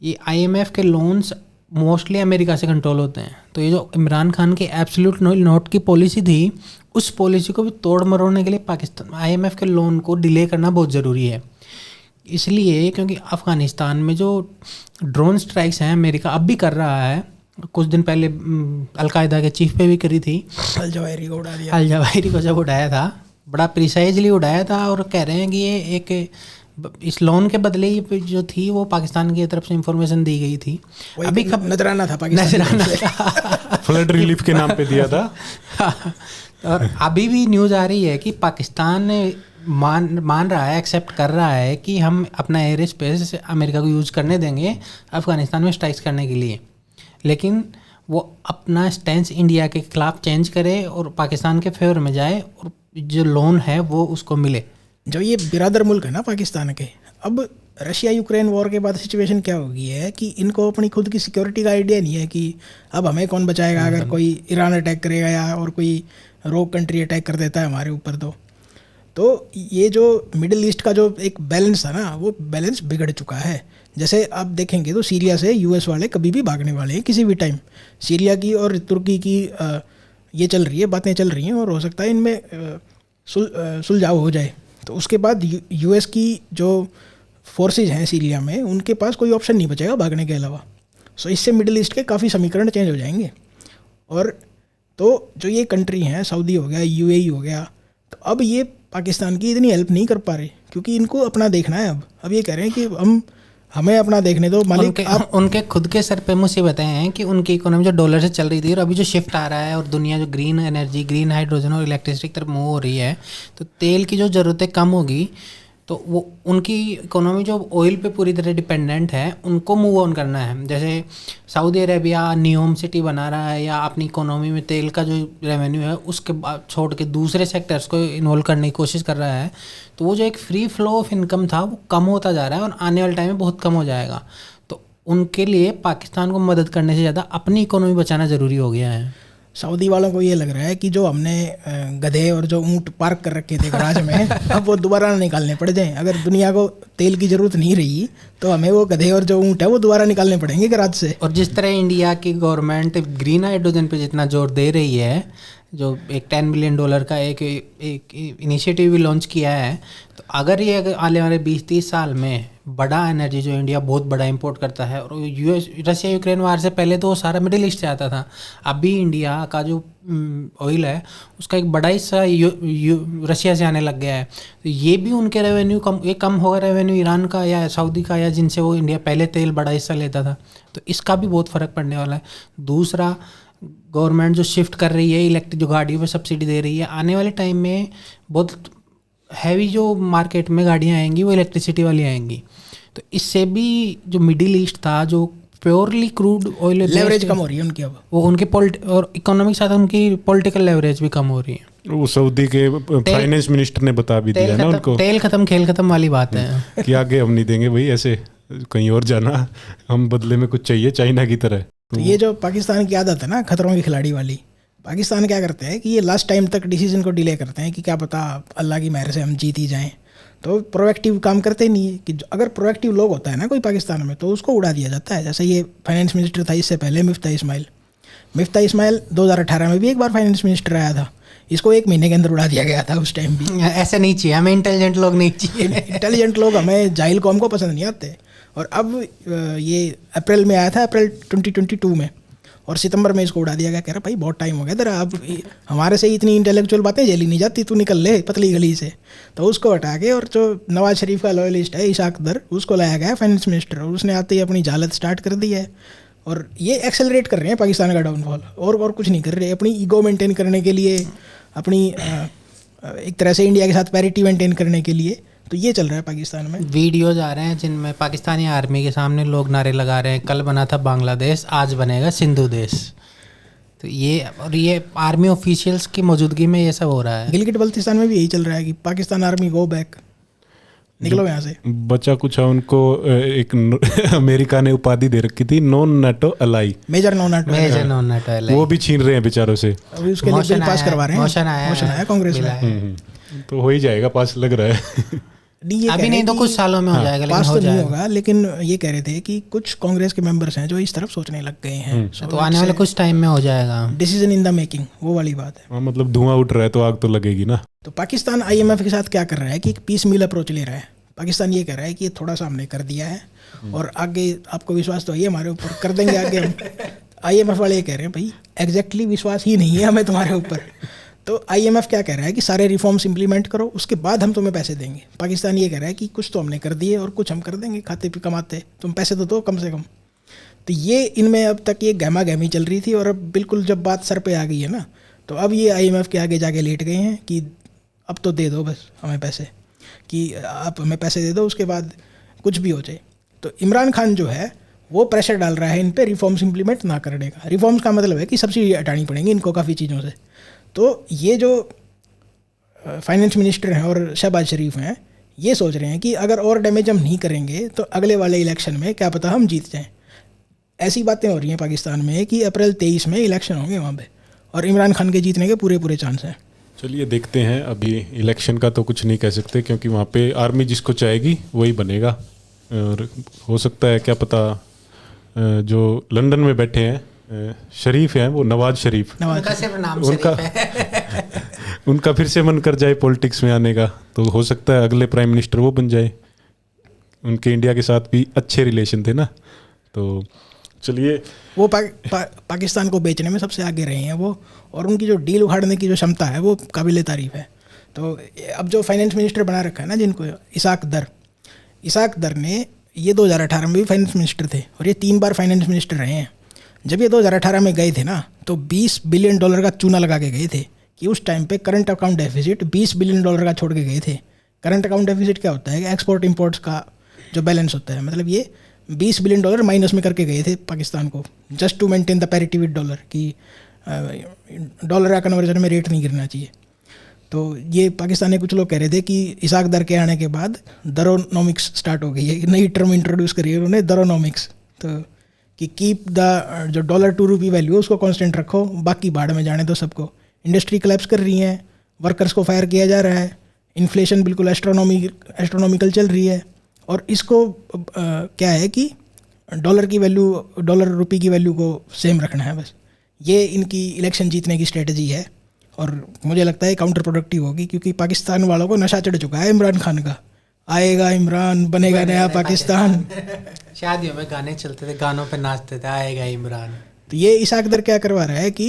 ये IMF के लोन्स मोस्टली अमेरिका से कंट्रोल होते हैं। तो ये जो इमरान खान की एब्सोल्यूट नोट की पॉलिसी थी, उस पॉलिसी को भी तोड़ मरोड़ने के लिए पाकिस्तान IMF के लोन को डिले करना बहुत ज़रूरी है। इसलिए क्योंकि अफ़गानिस्तान में जो ड्रोन स्ट्राइक्स हैं अमेरिका अब भी कर रहा है, कुछ दिन पहले अलकायदा के चीफ पे भी करी थी, अल जवाहिरी को उड़ा दिया। अल जवाहिरी को जब उड़ाया था, बड़ा प्रिसाइजली उड़ाया था। और कह रहे हैं कि ये एक इस लोन के बदले ही जो थी वो पाकिस्तान की तरफ से इंफॉर्मेशन दी गई थी। अभी नजराना था पाकिस्तान, फ्लड रिलीफ के नाम पे दिया था। और अभी भी न्यूज़ आ रही है कि पाकिस्तान मान रहा है, एक्सेप्ट कर रहा है कि हम अपना एयर स्पेस अमेरिका को यूज़ करने देंगे अफ़गानिस्तान में स्ट्राइक्स करने के लिए। लेकिन वो अपना स्टैंस इंडिया के खिलाफ चेंज करे और पाकिस्तान के फेवर में जाए और जो लोन है वो उसको मिले। जो ये बिरादर मुल्क है ना पाकिस्तान के, अब रशिया यूक्रेन वॉर के बाद सिचुएशन क्या हो गई है कि इनको अपनी खुद की सिक्योरिटी का आइडिया नहीं है कि अब हमें कौन बचाएगा अगर कोई ईरान अटैक करेगा या और कोई रोग कंट्री अटैक कर देता है हमारे ऊपर। तो ये जो मिडिल ईस्ट का जो एक बैलेंस था ना, वो बैलेंस बिगड़ चुका है। जैसे आप देखेंगे तो सीरिया से US वाले कभी भी भागने वाले हैं किसी भी टाइम। सीरिया की और तुर्की की ये चल रही है, बातें चल रही हैं, और हो सकता है इनमें सुलझाव हो जाए। तो उसके बाद US की जो फोर्सेज हैं सीरिया में, उनके पास कोई ऑप्शन नहीं बचेगा भागने के अलावा। सो इससे मिडिल ईस्ट के काफ़ी समीकरण चेंज हो जाएंगे। और तो जो ये कंट्री हैं, सऊदी हो गया, UAE हो गया, तो अब ये पाकिस्तान की इतनी हेल्प नहीं कर पा रहे क्योंकि इनको अपना देखना है। अब ये कह रहे हैं कि हमें अपना देखने दो मालिक। उनके खुद के सर पे मुसीबतें हैं कि उनकी इकोनॉमी जो डॉलर से चल रही थी और अभी जो शिफ्ट आ रहा है और दुनिया जो ग्रीन एनर्जी, ग्रीन हाइड्रोजन और इलेक्ट्रिसिटी की तरफ मूव हो रही है, तो तेल की जो ज़रूरतें कम होगी, तो वो उनकी इकोनॉमी जो ऑयल पे पूरी तरह डिपेंडेंट है, उनको मूव ऑन करना है। जैसे सऊदी अरेबिया नियोम सिटी बना रहा है या अपनी इकोनॉमी में तेल का जो रेवेन्यू है उसके बाद छोड़ के दूसरे सेक्टर्स को इन्वॉल्व करने की कोशिश कर रहा है, तो वो जो एक फ्री फ्लो ऑफ इनकम था वो कम होता जा रहा है और आने वाले टाइम में बहुत कम हो जाएगा। तो उनके लिए पाकिस्तान को मदद करने से ज़्यादा अपनी इकोनॉमी बचाना ज़रूरी हो गया है। सऊदी वालों को ये लग रहा है कि जो हमने गधे और जो ऊँट पार्क कर रखे थे गराज में अब वो दोबारा ना निकालने पड़ जाएं। अगर दुनिया को तेल की ज़रूरत नहीं रही तो हमें वो गधे और जो ऊँट है वो दोबारा निकालने पड़ेंगे गराज से। और जिस तरह इंडिया की गवर्नमेंट ग्रीन हाइड्रोजन पे जितना जोर दे रही है, जो एक $10 बिलियन का एक इनिशिएटिव भी लॉन्च किया है, तो अगर ये आने वाले 20-30 साल में बड़ा एनर्जी जो इंडिया बहुत बड़ा इंपोर्ट करता है, और रशिया यूक्रेन वार से पहले तो सारा मिडिल ईस्ट से आता था, अभी इंडिया का जो ऑयल है उसका एक बड़ा हिस्सा रशिया से आने लग गया है। तो ये भी उनके रेवेन्यू कम होगा रेवेन्यू ईरान का या सऊदी का या जिनसे वो इंडिया पहले तेल बड़ा हिस्सा लेता था। तो इसका भी बहुत फ़र्क पड़ने वाला है। दूसरा, गवर्नमेंट जो शिफ्ट कर रही है इलेक्ट्रिक जो गाड़ियों पे सब्सिडी दे रही है, आने वाले टाइम में बहुत हैवी जो मार्केट में गाड़ियाँ आएंगी वो इलेक्ट्रिसिटी वाली आएंगी। तो इससे भी जो मिडिल ईस्ट था, जो प्योरली क्रूड ऑयल लेवरेज कम हो रही है उनकी, अब वो उनके और इकोनॉमिक साथ उनकी पॉलिटिकल लेवरेज भी कम हो रही है। वो सऊदी के फाइनेंस मिनिस्टर ने बता भी दिया ना उनको, तेल खत्म खेल खत्म वाली बात है कि आगे हम नहीं देंगे भाई, ऐसे कहीं और जाना, हम बदले में कुछ चाहिए चाइना की तरह। तो ये जो पाकिस्तान की आदत है ना खतरों के खिलाड़ी वाली, पाकिस्तान क्या करते हैं कि ये लास्ट टाइम तक डिसीजन को डिले करते हैं कि क्या पता अल्लाह की मेहर से हम जीत ही जाएं, तो प्रोएक्टिव काम करते नहीं है कि अगर प्रोएक्टिव लोग होता है ना कोई पाकिस्तान में तो उसको उड़ा दिया जाता है। जैसे ये फाइनेंस मिनिस्टर था इससे पहले मिफ्ता इस्माइल 2018 में भी एक बार फाइनेंस मिनिस्टर आया था, इसको 1 महीने के अंदर उड़ा दिया गया था उस टाइम भी। ऐसे नहीं चाहिए हमें, इंटेलिजेंट लोग नहीं चाहिए। इंटेलिजेंट लोग हमें जाहिल कौम को पसंद नहीं आते। और अब ये अप्रैल में आया था, अप्रैल 2022 में, और सितंबर में इसको उड़ा दिया गया। कह रहा भाई बहुत टाइम हो गया तेरा, अब हमारे से इतनी इंटेलेक्चुअल बातें झेली नहीं जाती, तू निकल ले पतली गली से। तो उसको हटा के और जो नवाज शरीफ का लॉयलिस्ट है इशाक दर, उसको लाया गया फाइनेंस मिनिस्टर, और उसने आते ही अपनी जालत स्टार्ट कर दी है। और ये एक्सेलरेट कर रहे हैं पाकिस्तान का डाउनफॉल, और कुछ नहीं कर रहे। अपनी ईगो मेंटेन करने के लिए, अपनी एक तरह से इंडिया के साथ पैरिटी मेंटेन करने के लिए, तो ये चल रहा है पाकिस्तान में। वीडियोज आ रहे हैं जिनमें पाकिस्तानी आर्मी के सामने लोग नारे लगा रहे हैं, कल बना था बांग्लादेश, आज बनेगा सिंधु देश। तो ये आर्मी ऑफिशियल्स की मौजूदगी में ये सब हो रहा है। गिलगिट बल्तिस्तान में भी यही चल रहा है कि पाकिस्तान आर्मी गो बैक, निकलो यहाँ से। बचा कुछ है उनको एक अमेरिका ने उपाधि दे रखी थी, non NATO ally, major non NATO, वो भी छीन रहे हैं बेचारों से। अभी उसके लिए बिल पास करवा रहे हैं, मोशन आया कांग्रेस में। तो हो ही जाएगा, पास लग रहा है। अभी नहीं तो कुछ सालों में हो जाएगा, पास तो नहीं होगा, लेकिन ये कह रहे थे कि कुछ कांग्रेस के मेंबर्स हैं जो इस तरफ सोचने लग गए हैं। तो आने वाले कुछ टाइम में हो जाएगा, डिसीजन इन द मेकिंग, वो वाली बात है। मतलब धुआं उठ रहा है तो आग तो लगेगी ना। तो पाकिस्तान IMF के साथ क्या कर रहा है कि एक पीस मील अप्रोच ले रहा है। पाकिस्तान ये कह रहा है कि ये थोड़ा सा हमने कर दिया है और आगे आपको विश्वास तो है हमारे ऊपर, कर देंगे आगे हम। IMF वाले ये कह रहे हैं भाई एग्जैक्टली विश्वास ही नहीं है हमें तुम्हारे ऊपर। तो IMF क्या कह रहा है कि सारे रिफॉर्म्स इंप्लीमेंट करो, उसके बाद हम तुम्हें पैसे देंगे। पाकिस्तान ये कह रहा है कि कुछ तो हमने कर दिए और कुछ हम कर देंगे, खाते पे कमाते, तुम पैसे तो दो कम से कम। तो ये इनमें अब तक ये गहमा गहमी चल रही थी, और अब बिल्कुल जब बात सर पे आ गई है ना, तो अब ये IMF के आगे जाके लेट गए हैं कि अब तो दे दो बस हमें पैसे, कि आप हमें पैसे दे दो, उसके बाद कुछ भी हो जाए। तो इमरान खान जो है वो प्रेशर डाल रहा है इन पे रिफॉर्म्स इंप्लीमेंट ना करने का। रिफॉर्म्स का मतलब है कि सब्सिडी हटानी पड़ेंगी इनको काफ़ी चीज़ों से। तो ये जो फाइनेंस मिनिस्टर हैं और शहबाज शरीफ हैं, ये सोच रहे हैं कि अगर और डैमेज हम नहीं करेंगे तो अगले वाले इलेक्शन में क्या पता हम जीत जाएं। ऐसी बातें हो रही हैं पाकिस्तान में कि अप्रैल 23 में इलेक्शन होंगे वहाँ पे, और इमरान खान के जीतने के पूरे चांस हैं। चलिए देखते हैं। अभी इलेक्शन का तो कुछ नहीं कह सकते, क्योंकि वहाँ पे आर्मी जिसको चाहेगी वही बनेगा। और हो सकता है क्या पता जो लंदन में बैठे हैं शरीफ हैं, वो नवाज शरीफ, उनका सिर्फ नाम शरीफ है। उनका फिर से मन कर जाए पॉलिटिक्स में आने का, तो हो सकता है अगले प्राइम मिनिस्टर वो बन जाए। उनके इंडिया के साथ भी अच्छे रिलेशन थे ना। तो चलिए, वो पाकिस्तान को बेचने में सबसे आगे रहे हैं वो, और उनकी जो डील उखाड़ने की जो क्षमता है वो काबिल तारीफ़ है। तो अब जो फाइनेंस मिनिस्टर बना रखा है ना जिनको, इसाक दर ने, ये 2018 में भी फाइनेंस मिनिस्टर थे और ये 3 बार फाइनेंस मिनिस्टर रहे हैं। जब ये 2018 में गए थे ना, तो $20 बिलियन का चूना लगा के गए थे कि उस टाइम पे करंट अकाउंट डेफिसिट $20 बिलियन का छोड़ के गए थे। करंट अकाउंट डेफिसिट क्या होता है कि एक्सपोर्ट इंपोर्ट्स का जो बैलेंस होता है, मतलब ये $20 बिलियन माइनस में करके गए थे पाकिस्तान को, just to maintain the parity with dollar, कि डॉलर का कन्वर्जन में रेट नहीं गिरना चाहिए। तो ये पाकिस्तान के कुछ लोग कह रहे थे कि इसाक दर के आने के बाद दरोनॉमिक्स स्टार्ट हो गई है, नई टर्म इंट्रोड्यूस करी है उन्होंने, दरोनॉमिक्स। तो कि कीप द जो $2 वैल्यू है उसको कांस्टेंट रखो, बाकी भाड़ में जाने दो सबको। इंडस्ट्री कोलैप्स कर रही है, वर्कर्स को फायर किया जा रहा है, इन्फ्लेशन बिल्कुल एस्ट्रोनॉमिकल चल रही है, और इसको क्या है कि डॉलर की वैल्यू, डॉलर रुपये की वैल्यू को सेम रखना है बस। ये इनकी इलेक्शन जीतने की स्ट्रेटजी है, और मुझे लगता है काउंटर प्रोडक्टिव होगी, क्योंकि पाकिस्तान वालों को नशा चढ़ चुका है इमरान खान का। आएगा इमरान, बनेगा नया पाकिस्तान। शादियों में गाने चलते थे, गानों पे नाचते थे, आएगा इमरान। तो ये इसाक दर क्या करवा रहा है कि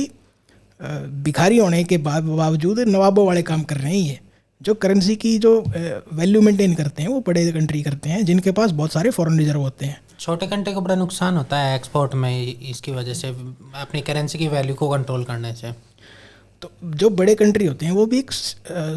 भिखारी होने के बावजूद नवाबों वाले काम कर रहे हैं। ये जो करेंसी की जो वैल्यू मेंटेन करते हैं वो बड़े कंट्री करते हैं जिनके पास बहुत सारे फॉरेन रिजर्व होते हैं। छोटे कंट्री को बड़ा नुकसान होता है एक्सपोर्ट में इसकी वजह से, अपनी करेंसी की वैल्यू को कंट्रोल करने से। तो जो बड़े कंट्री होते हैं वो भी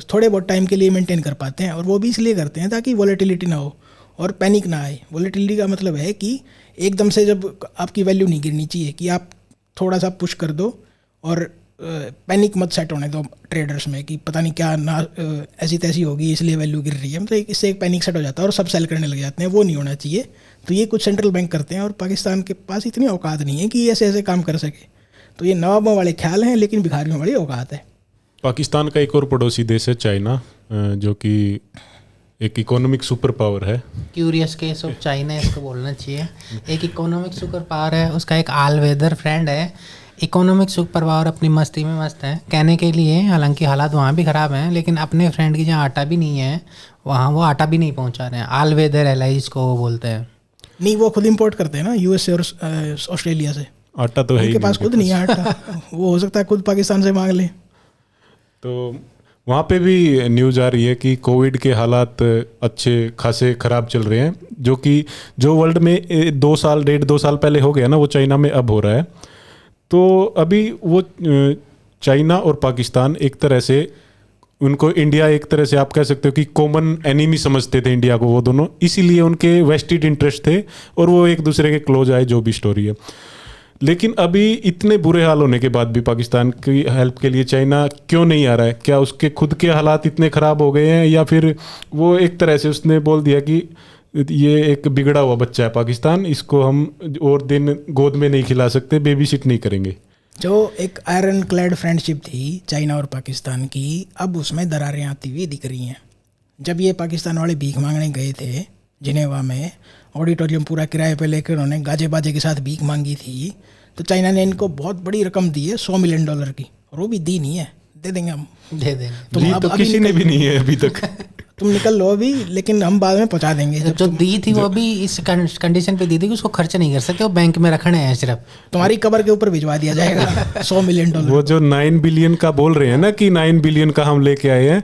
थोड़े बहुत टाइम के लिए मेंटेन कर पाते हैं, और वो भी इसलिए करते हैं ताकि वॉलेटिलिटी ना हो और पैनिक ना आए। वॉलेटिलिटी का मतलब है कि एकदम से जब आपकी वैल्यू नहीं गिरनी चाहिए, कि आप थोड़ा सा पुश कर दो और पैनिक मत सेट होने दो ट्रेडर्स में कि पता नहीं क्या ना ऐसी तैसी होगी इसलिए वैल्यू गिर रही है, मतलब इससे एक पैनिक सेट हो जाता है और सब सेल करने लग जाते हैं। वो नहीं होना चाहिए। तो ये कुछ सेंट्रल बैंक करते हैं, और पाकिस्तान के पास इतनी औकात नहीं है कि ऐसे ऐसे काम कर सके। तो ये नवाबों वाले ख्याल हैं, लेकिन भिखारियों वाली औकात है। पाकिस्तान का एक और पड़ोसी देश है चाइना, जो कि एक इकोनॉमिक सुपर पावर है। क्यूरियस केस ऑफ चाइना इसको बोलना चाहिए। एक इकोनॉमिक सुपर पावर है, उसका एक आल वेदर फ्रेंड है। इकोनॉमिक सुपर पावर अपनी मस्ती में मस्त है कहने के लिए, हालांकि हालात वहाँ भी ख़राब हैं, लेकिन अपने फ्रेंड की जहाँ आटा भी नहीं है वहाँ वो आटा भी नहीं पहुँचा रहे हैं। आल वेदर एलाइज को वो बोलते हैं। नहीं, वो खुद इंपोर्ट करते हैं ना यूएस से और ऑस्ट्रेलिया से। आटा तो है ही उनके पास खुद नहीं है आटा। वो हो सकता है खुद पाकिस्तान से मांग ले। तो वहाँ पे भी न्यूज़ आ रही है कि कोविड के हालात अच्छे खासे ख़राब चल रहे हैं, जो वर्ल्ड में 1.5 साल पहले हो गया ना, वो चाइना में अब हो रहा है। तो अभी वो चाइना और पाकिस्तान एक तरह से, उनको इंडिया एक तरह से आप कह सकते हो कि कॉमन एनिमी समझते थे इंडिया को वो दोनों, इसीलिए उनके वेस्टेड इंटरेस्ट थे और वो एक दूसरे के क्लोज आए, जो भी स्टोरी है। लेकिन अभी इतने बुरे हाल होने के बाद भी पाकिस्तान की हेल्प के लिए चाइना क्यों नहीं आ रहा है? क्या उसके खुद के हालात इतने ख़राब हो गए हैं, या फिर वो एक तरह से उसने बोल दिया कि ये एक बिगड़ा हुआ बच्चा है पाकिस्तान, इसको हम और दिन गोद में नहीं खिला सकते, बेबी सिट नहीं करेंगे? जो एक आयरन क्लैड फ्रेंडशिप थी चाइना और पाकिस्तान की, अब उसमें दरारें आती हुई दिख रही हैं। जब ये पाकिस्तान वाले भीख मांगने गए थे जिनेवा में, ऑडिटोरियम पूरा किराए पे लेकर उन्होंने गाजे बाजे के साथ भीख मांगी थी, तो चाइना ने इनको बहुत बड़ी रकम दी है, $100 मिलियन की, और वो भी दी नहीं है। दे देंगे हम, दे देंगे। दी तो किसी ने भी नहीं है अभी तक। तुम निकल लो अभी, लेकिन हम बाद में पहुंचा देंगे। जो दी थी वो भी इस कंडीशन पे दी थी कि उसको खर्च नहीं कर सकते, वो बैंक में रखने हैं सिर्फ, तुम्हारी कबर के ऊपर भिजवा दिया जाएगा $100 मिलियन। वो जो 9 बिलियन का बोल रहे हैं ना कि 9 बिलियन का हम लेके आए हैं,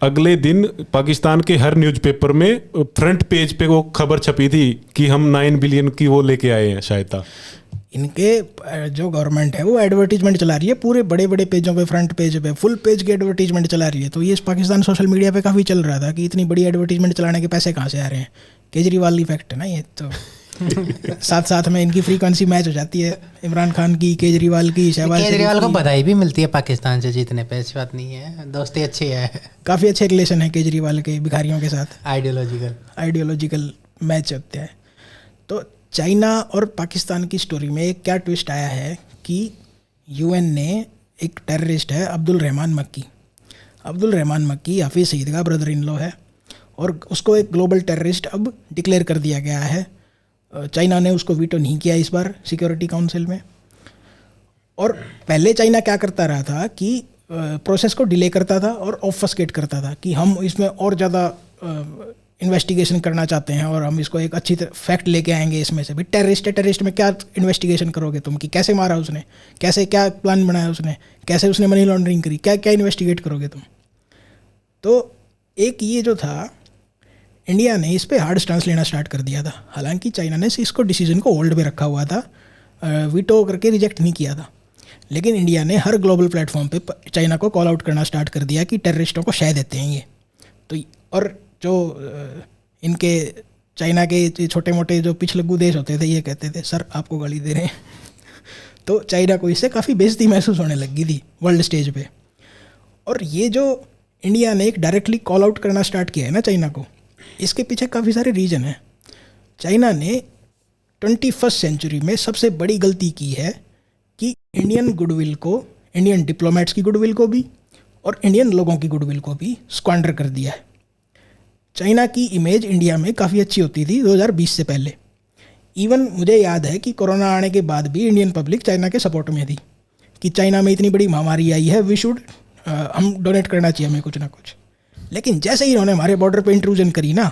अगले दिन पाकिस्तान के हर न्यूज़पेपर में फ्रंट पेज पे वो खबर छपी थी कि हम 9 बिलियन की वो लेके आए हैं सहायता। इनके जो गवर्नमेंट है वो एडवर्टीजमेंट चला रही है, पूरे बड़े बड़े पेजों पे, फ्रंट पेज पे फुल पेज की एडवर्टीजमेंट चला रही है। तो ये पाकिस्तान सोशल मीडिया पे काफ़ी चल रहा था कि इतनी बड़ी एडवर्टीजमेंट चलाने के पैसे कहाँ से आ रहे हैं। केजरीवाल इफेक्ट है ना ये तो। साथ साथ में इनकी फ्रीक्वेंसी मैच हो जाती है, इमरान खान की, केजरीवाल की, शहबाज शरीफ केजरीवाल को की। बधाई भी मिलती है पाकिस्तान से जीतने पे, ऐसी बात नहीं है, दोस्ती अच्छी है। काफ़ी अच्छे रिलेशन है केजरीवाल के भिखारियों के साथ, आइडियोलॉजिकल मैच होते हैं। तो चाइना और पाकिस्तान की स्टोरी में एक क्या ट्विस्ट आया है कि यूएन ने एक टेररिस्ट है अब्दुल रहमान मक्की हाफिज़ सईद का ब्रदर इन लॉ है, और उसको एक ग्लोबल टेररिस्ट अब डिक्लेयर कर दिया गया है। चाइना ने उसको वीटो नहीं किया इस बार सिक्योरिटी काउंसिल में। और पहले चाइना क्या करता रहा था कि प्रोसेस को डिले करता था और ऑफस्केट करता था कि हम इसमें और ज़्यादा इन्वेस्टिगेशन करना चाहते हैं और हम इसको एक अच्छी तरह फैक्ट लेके आएंगे। इसमें से भी टेररिस्ट में क्या इन्वेस्टिगेशन करोगे तुम, कि कैसे मारा उसने, कैसे क्या प्लान बनाया उसने, कैसे उसने मनी लॉन्ड्रिंग करी, क्या क्या इन्वेस्टिगेट करोगे तुम। तो एक ये जो था, इंडिया ने इस पे हार्ड स्टांस लेना स्टार्ट कर दिया था। हालांकि चाइना ने इसको डिसीजन को होल्ड पे रखा हुआ था, वीटो करके रिजेक्ट नहीं किया था, लेकिन इंडिया ने हर ग्लोबल प्लेटफॉर्म पे चाइना को कॉल आउट करना स्टार्ट कर दिया कि टेररिस्टों को शय देते हैं ये। तो और जो इनके चाइना के छोटे मोटे जो पिछलग्गू देश होते थे, ये कहते थे सर आपको गाली दे रहे हैं। तो चाइना को इससे काफ़ी बेइज्जती महसूस होने लगी थी वर्ल्ड स्टेज पे। और ये जो इंडिया ने एक डायरेक्टली कॉल आउट करना स्टार्ट किया है ना चाइना को, इसके पीछे काफ़ी सारे रीज़न हैं। चाइना ने 21st सेंचुरी में सबसे बड़ी गलती की है कि इंडियन गुडविल को, इंडियन डिप्लोमेट्स की गुडविल को भी और इंडियन लोगों की गुडविल को भी स्क्वांडर कर दिया है। चाइना की इमेज इंडिया में काफ़ी अच्छी होती थी 2020 से पहले। इवन मुझे याद है कि कोरोना आने के बाद भी इंडियन पब्लिक चाइना के सपोर्ट में थी कि चाइना में इतनी बड़ी महामारी आई है, वी शुड, हम डोनेट करना चाहिए हमें कुछ ना कुछ। लेकिन जैसे ही इन्होंने हमारे बॉर्डर पे इंट्रूजन करी ना,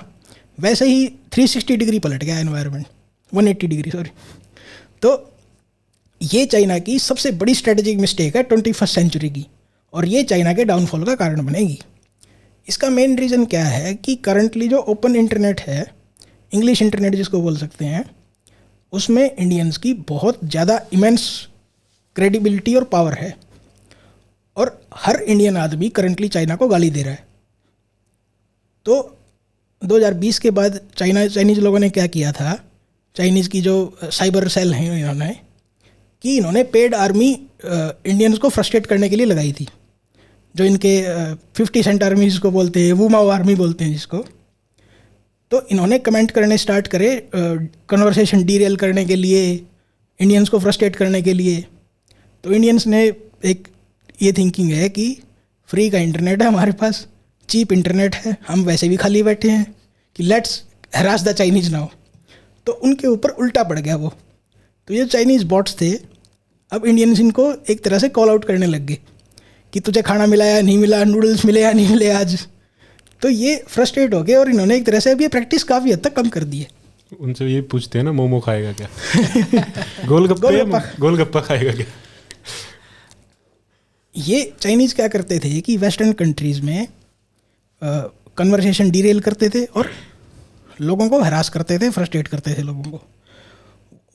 वैसे ही 360 डिग्री पलट गया एनवायरनमेंट, 180 डिग्री सॉरी। तो ये चाइना की सबसे बड़ी स्ट्रेटेजिक मिस्टेक है 21st सेंचुरी की, और ये चाइना के डाउनफॉल का कारण बनेगी। इसका मेन रीज़न क्या है कि करंटली जो ओपन इंटरनेट है, इंग्लिश इंटरनेट जिसको बोल सकते हैं, उसमें इंडियंस की बहुत ज़्यादा इमेंस क्रेडिबिलिटी और पावर है, और हर इंडियन आदमी करंटली चाइना को गाली दे रहा है। तो 2020 के बाद चाइनीज़ लोगों ने क्या किया था, चाइनीज़ की जो साइबर सेल हैं इन्होंने, कि इन्होंने पेड आर्मी इंडियंस को फ्रस्ट्रेट करने के लिए लगाई थी, जो इनके 50 सेंट आर्मी जिसको बोलते हैं, वूमाओ आर्मी बोलते हैं जिसको। तो इन्होंने कमेंट करने स्टार्ट करे कन्वर्सेशन डीरेल करने के लिए, इंडियंस को फ्रस्ट्रेट करने के लिए। तो इंडियंस ने एक ये थिंकिंग है कि फ्री का इंटरनेट है हमारे पास, चीप इंटरनेट है, हम वैसे भी खाली बैठे हैं कि let's harass the Chinese now. तो उनके ऊपर उल्टा पड़ गया वो। तो ये चाइनीज़ बॉट्स थे, अब इंडियंस इनको एक तरह से कॉल आउट करने लग गए कि तुझे खाना मिला या नहीं मिला, नूडल्स मिले या नहीं मिले आज। तो ये फ्रस्ट्रेट हो गए और इन्होंने एक तरह से अब ये प्रैक्टिस काफ़ी हद तक कम कर दी है। उनसे ये पूछते हैं ना, मोमो खाएगा क्या? गोलगप्पा खाएगा क्या? ये चाइनीज़ क्या करते थे कि वेस्टर्न कंट्रीज़ में कन्वर्सेशन डिरेल करते थे और लोगों को हरास करते थे, फ्रस्ट्रेट करते थे लोगों को।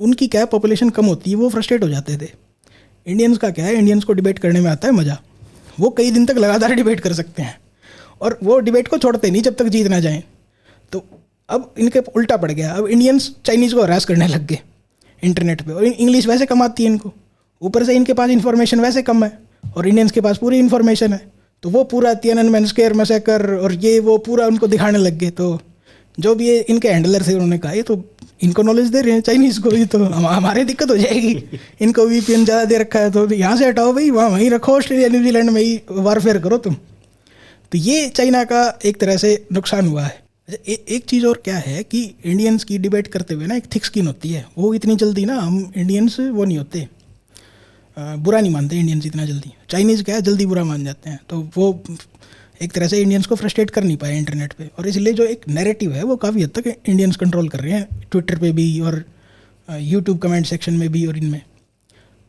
उनकी क्या पॉपुलेशन कम होती है, वो फ्रस्ट्रेट हो जाते थे। इंडियंस का क्या है, इंडियंस को डिबेट करने में आता है मज़ा, वो कई दिन तक लगातार डिबेट कर सकते हैं और वो डिबेट को छोड़ते नहीं जब तक जीत ना जाएं। तो अब इनके उल्टा पड़ गया, अब इंडियंस चाइनीज़ को हरास करने लग गए इंटरनेट पे। और इंग्लिश वैसे कम आती है इनको, ऊपर से इनके पास इन्फॉर्मेशन वैसे कम है और इंडियंस के पास पूरी इन्फॉर्मेशन है। तो वो पूरा तियाननमेन स्क्वायर मैसेकर और ये वो पूरा उनको दिखाने लग गए। तो जो भी ये इनके हैंडलर थे उन्होंने कहा ये तो इनको नॉलेज दे रहे हैं चाइनीज़ को, ये तो हमारे दिक्कत हो जाएगी। इनको VPN ज़्यादा दे रखा है तो यहाँ से हटाओ भाई, वहाँ वहीं रखो, ऑस्ट्रेलिया न्यूजीलैंड में ही वारफेयर करो तुम। तो ये चाइना का एक तरह से नुकसान हुआ है। एक चीज़ और क्या है कि इंडियंस की डिबेट करते हुए ना एक थिक स्किन होती है, वो इतनी जल्दी ना हम इंडियंस वो नहीं होते, बुरा नहीं मानते इंडियंस इतना जल्दी। चाइनीज़ क्या है, जल्दी बुरा मान जाते हैं। तो वो एक तरह से इंडियंस को फ्रस्ट्रेट कर नहीं पाए इंटरनेट पे, और इसलिए जो एक नैरेटिव है वो काफ़ी हद तक इंडियंस कंट्रोल कर रहे हैं, ट्विटर पे भी और यूट्यूब कमेंट सेक्शन में भी और इनमें।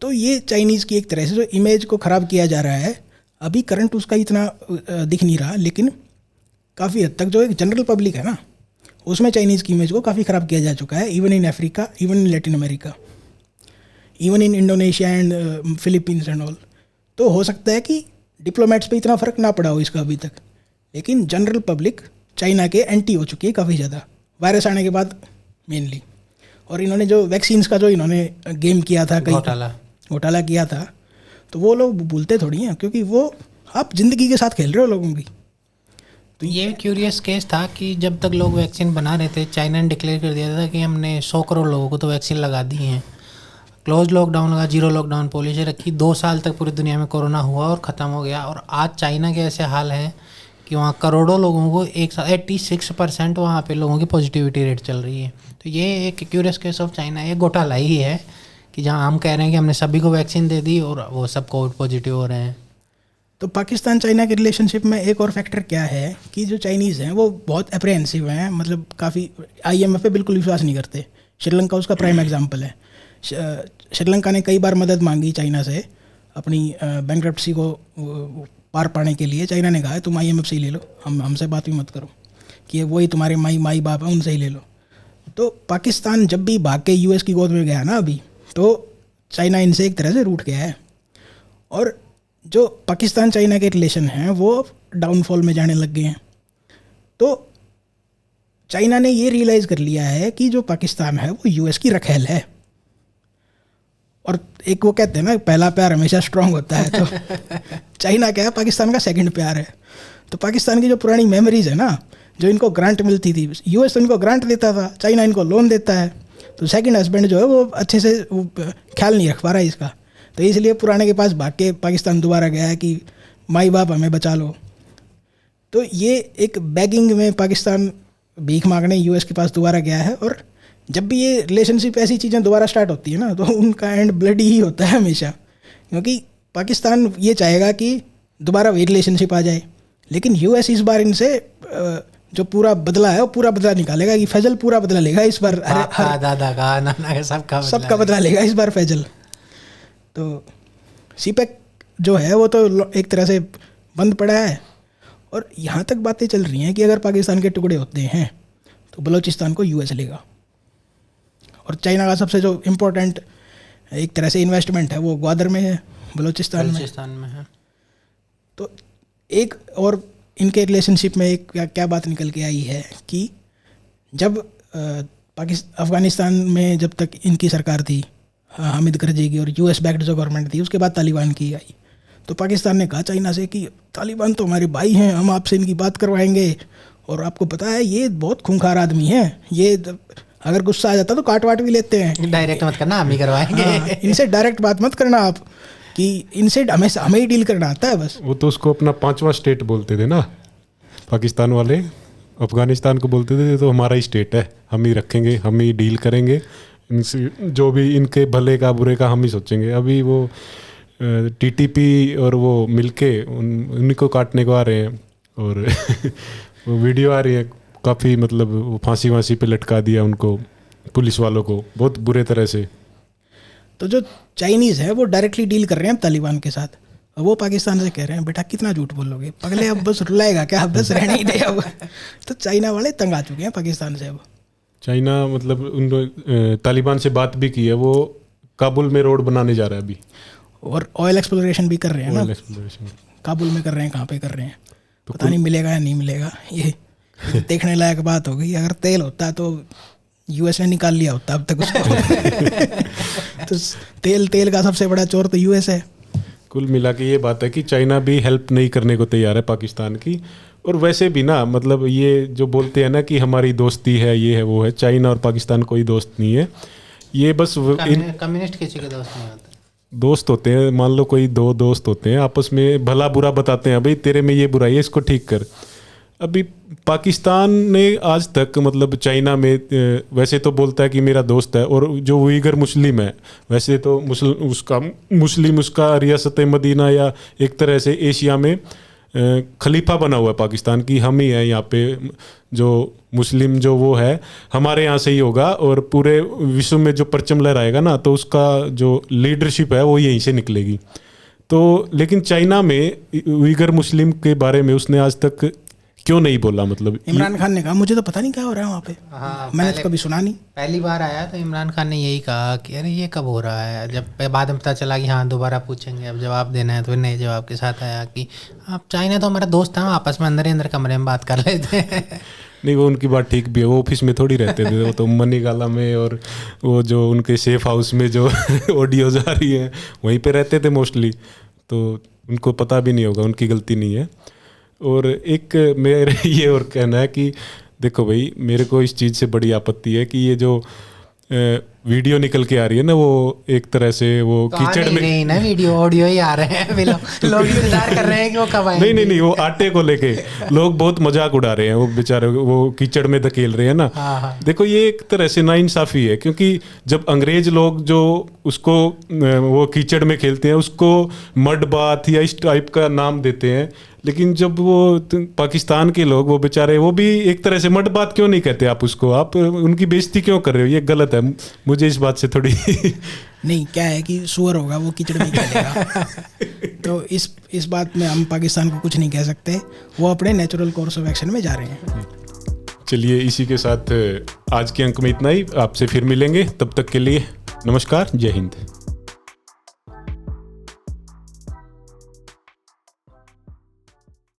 तो ये चाइनीज़ की एक तरह से जो इमेज को ख़राब किया जा रहा है, अभी करंट उसका इतना दिख नहीं रहा, लेकिन काफ़ी हद तक जो एक जनरल पब्लिक है ना, उसमें चाइनीज़ की इमेज को काफ़ी ख़राब किया जा चुका है, even in Africa, even in Latin America, even in Indonesia and Philippines and all. तो हो सकता है कि डिप्लोमेट्स पे इतना फ़र्क ना पड़ा हो इसका अभी तक, लेकिन जनरल पब्लिक चाइना के एंटी हो चुकी है काफ़ी ज़्यादा, वायरस आने के बाद मेनली। और इन्होंने जो वैक्सीन्स का जो इन्होंने गेम किया था, कई घोटाला किया था, तो वो लोग भूलते थोड़ी हैं, क्योंकि वो आप ज़िंदगी के साथ खेल रहे हो लोगों की। तो ये क्यूरियस केस था कि जब तक लोग वैक्सीन बना रहे थे, चाइना ने डिक्लेयर कर दिया था कि हमने 100 करोड़ लोगों को तो वैक्सीन लगा दी हैं। क्लोज लॉकडाउन लगा, 0 लॉकडाउन पॉलिसी रखी, 2 साल तक पूरी दुनिया में कोरोना हुआ और ख़त्म हो गया। और आज चाइना के ऐसे हाल हैं कि वहाँ करोड़ों लोगों को 86% वहाँ पे लोगों की पॉजिटिविटी रेट चल रही है। तो ये एक क्यूरियस केस ऑफ चाइना, ये घोटाला ही है कि जहाँ हम कह रहे हैं कि हमने सभी को वैक्सीन दे दी और वो सब कोविड पॉजिटिव हो रहे हैं। तो पाकिस्तान चाइना के रिलेशनशिप में एक और फैक्टर क्या है कि जो चाइनीज़ हैं वो बहुत अप्रहेंसिव हैं, मतलब काफ़ी IMF पे बिल्कुल विश्वास नहीं करते। श्रीलंका उसका प्राइम एग्जाम्पल है। श्रीलंका ने कई बार मदद मांगी चाइना से अपनी बैंकरप्सी को पार पाने के लिए। चाइना ने कहा है तुम IMF से ही ले लो, हमसे बात भी मत करो, कि वही तुम्हारे माई बाप है, उनसे ही ले लो। तो पाकिस्तान जब भी भाग के US की गोद में गया ना अभी, तो चाइना इनसे एक तरह से रूठ गया है। और जो पाकिस्तान चाइना के रिलेशन हैं वो डाउनफॉल में जाने लग गए हैं। तो चाइना ने ये रियलाइज़ कर लिया है कि जो पाकिस्तान है वो US की रखेल है। और एक वो कहते हैं ना, पहला प्यार हमेशा स्ट्रांग होता है, तो चाइना क्या है, पाकिस्तान का सेकंड प्यार है। तो पाकिस्तान की जो पुरानी मेमोरीज़ है ना, जो इनको ग्रांट मिलती थी, US तो इनको ग्रांट देता था, चाइना इनको लोन देता है, तो सेकंड हस्बैंड जो है वो अच्छे से ख्याल नहीं रख पा रहा है इसका। तो इसलिए पुराने के पास भाग के पाकिस्तान दोबारा गया है कि माई बाप हमें बचा लो। तो ये एक बैगिंग में पाकिस्तान भीख मांगने US के पास दोबारा गया है। और जब भी ये रिलेशनशिप ऐसी चीज़ें दोबारा स्टार्ट होती है ना, तो उनका एंड ब्लडी ही होता है हमेशा, क्योंकि पाकिस्तान ये चाहेगा कि दोबारा वही रिलेशनशिप आ जाए। लेकिन US इस बार इनसे जो पूरा बदला है वो पूरा बदला निकालेगा कि फैजल पूरा बदला लेगा इस बार, दादा का, नाना का, सबका बदला लेगा इस बार फैजल। तो CPEC जो है वो तो एक तरह से बंद पड़ा है। और यहाँ तक बातें चल रही हैं कि अगर पाकिस्तान के टुकड़े होते हैं तो बलूचिस्तान को US लेगा। और चाइना का सबसे जो इम्पोर्टेंट एक तरह से इन्वेस्टमेंट है वो ग्वादर में है, बलूचिस्तान में है। तो एक और इनके रिलेशनशिप में एक क्या बात निकल के आई है कि जब अफ़गानिस्तान में जब तक इनकी सरकार थी, हामिद करज़ई की, और US बैक्ड जो गवर्नमेंट थी, उसके बाद तालिबान की आई, तो पाकिस्तान ने कहा चाइना से कि तालिबान तो हमारे भाई हैं, हम आपसे इनकी बात करवाएंगे। और आपको पता है ये बहुत खूंखार आदमी है, ये अगर गुस्सा आ जाता तो काट वाट भी लेते हैं। डायरेक्ट मत करना, हम ही करवाएंगे। इनसे डायरेक्ट बात मत करना आप, कि इनसे हमें ही डील करना आता है बस। वो तो उसको अपना 5वां स्टेट बोलते थे ना पाकिस्तान वाले, अफगानिस्तान को बोलते थे तो हमारा ही स्टेट है, हम ही रखेंगे, हम ही डील करेंगे इनसे, जो भी इनके भले का बुरे का हम ही सोचेंगे। अभी वो टीटीपी और वो मिलके उन्हीं को काटने को आ रहे हैं। और वो वीडियो आ रही है काफ़ी, मतलब वो फांसी पे लटका दिया उनको, पुलिस वालों को, बहुत बुरे तरह से। तो जो चाइनीज़ है वो डायरेक्टली डील कर रहे हैं अब तालिबान के साथ, और वो पाकिस्तान से कह रहे हैं बेटा कितना झूठ बोलोगे, पगले अब बस रुलाएगा क्या, अब बस रहने ही दे अब। तो चाइना वाले तंग आ चुके हैं पाकिस्तान से अब। चाइना मतलब उन तालिबान से बात भी की है, वो काबुल में रोड बनाने जा रहा है अभी, और ऑयल एक्सप्लोरेशन भी कर रहे हैं ना, ऑयल एक्सप्लोरेशन काबुल में कर रहे हैं, कहाँ पे कर रहे हैं तो पता नहीं मिलेगा या नहीं मिलेगा। ये देखने लायक बात हो गई। अगर तेल होता तो यूएस ने निकाल लिया होता अब तक उसको। तो तेल का सबसे बड़ा चोर तो यूएस है। कुल मिला के ये बात है कि चाइना भी हेल्प नहीं करने को तैयार है पाकिस्तान की। और वैसे भी ना, मतलब ये जो बोलते हैं ना कि हमारी दोस्ती है, ये है वो है, चाइना और पाकिस्तान कोई दोस्त नहीं है। ये बस कम्युनिस्ट किसी के दोस्त नहीं होते, दोस्त होते हैं। मान लो कोई दो दोस्त होते हैं, आपस में भला बुरा बताते हैं, भाई तेरे में ये बुराई है, इसको ठीक कर। अभी पाकिस्तान ने आज तक मतलब चाइना में वैसे तो बोलता है कि मेरा दोस्त है, और जो उइगर मुस्लिम है वैसे तो मुस्लिम उसका रियासत मदीना या एक तरह से एशिया में खलीफा बना हुआ है पाकिस्तान की, हम ही है यहाँ पे जो मुस्लिम जो वो है हमारे यहाँ से ही होगा, और पूरे विश्व में जो परचम लहराएगा ना तो उसका जो लीडरशिप है वो यहीं से निकलेगी। तो लेकिन चाइना में उइगर मुस्लिम के बारे में उसने आज तक क्यों नहीं बोला? मतलब इमरान खान ने कहा मुझे तो पता नहीं क्या हो रहा है वहाँ पे। हाँ, मैंने तो कभी सुना नहीं। पहली बार आया तो इमरान खान ने यही कहा कि अरे ये कब हो रहा है। जब बाद में पता चला कि हाँ दोबारा पूछेंगे, अब जवाब देना है, तो फिर नए जवाब के साथ आया कि आप चाइना तो हमारा दोस्त था, आपस में अंदर ही अंदर कमरे में बात कर रहे थे। नहीं, वो उनकी बात ठीक भी है, वो ऑफिस में थोड़ी रहते थे, वो तो मनीगाला में और वो जो उनके सेफ हाउस में जो ऑडियोज आ रही है वहीं पे रहते थे मोस्टली, तो उनको पता भी नहीं होगा, उनकी गलती नहीं है। और एक मेरे ये और कहना है कि देखो भाई, मेरे को इस चीज़ से बड़ी आपत्ति है कि ये जो वीडियो निकल के आ रही है ना, वो एक तरह से वो कीचड़ में ना, वीडियो ऑडियो ही आ रहे हैं, लोग इंतजार कर रहे हैं कि वो कब आएंगे। नहीं, वो आटे को लेके लोग बहुत मजाक उड़ा रहे हैं, वो बेचारे वो कीचड़ में धकेल रहे हैं ना। हाँ। देखो ये एक तरह से नाइंसाफी है, क्योंकि जब अंग्रेज लोग जो उसको वो कीचड़ में खेलते हैं उसको मड बाथ या इस टाइप का नाम देते हैं, लेकिन जब वो पाकिस्तान के लोग वो बेचारे वो भी एक तरह से मड बात क्यों नहीं कहते आप उसको, आप उनकी बेइज्जती क्यों कर रहे हो? ये गलत है। मुझे इस बात से थोड़ी नहीं, क्या है कि सुअर होगा वो कीचड़ में खेलेगा। तो इस बात में हम पाकिस्तान को कुछ नहीं कह सकते, वो अपने नेचुरल कोर्स ऑफ एक्शन में जा रहे हैं। चलिए, इसी के साथ आज के अंक में इतना ही। आपसे फिर मिलेंगे, तब तक के लिए नमस्कार, जय हिंद।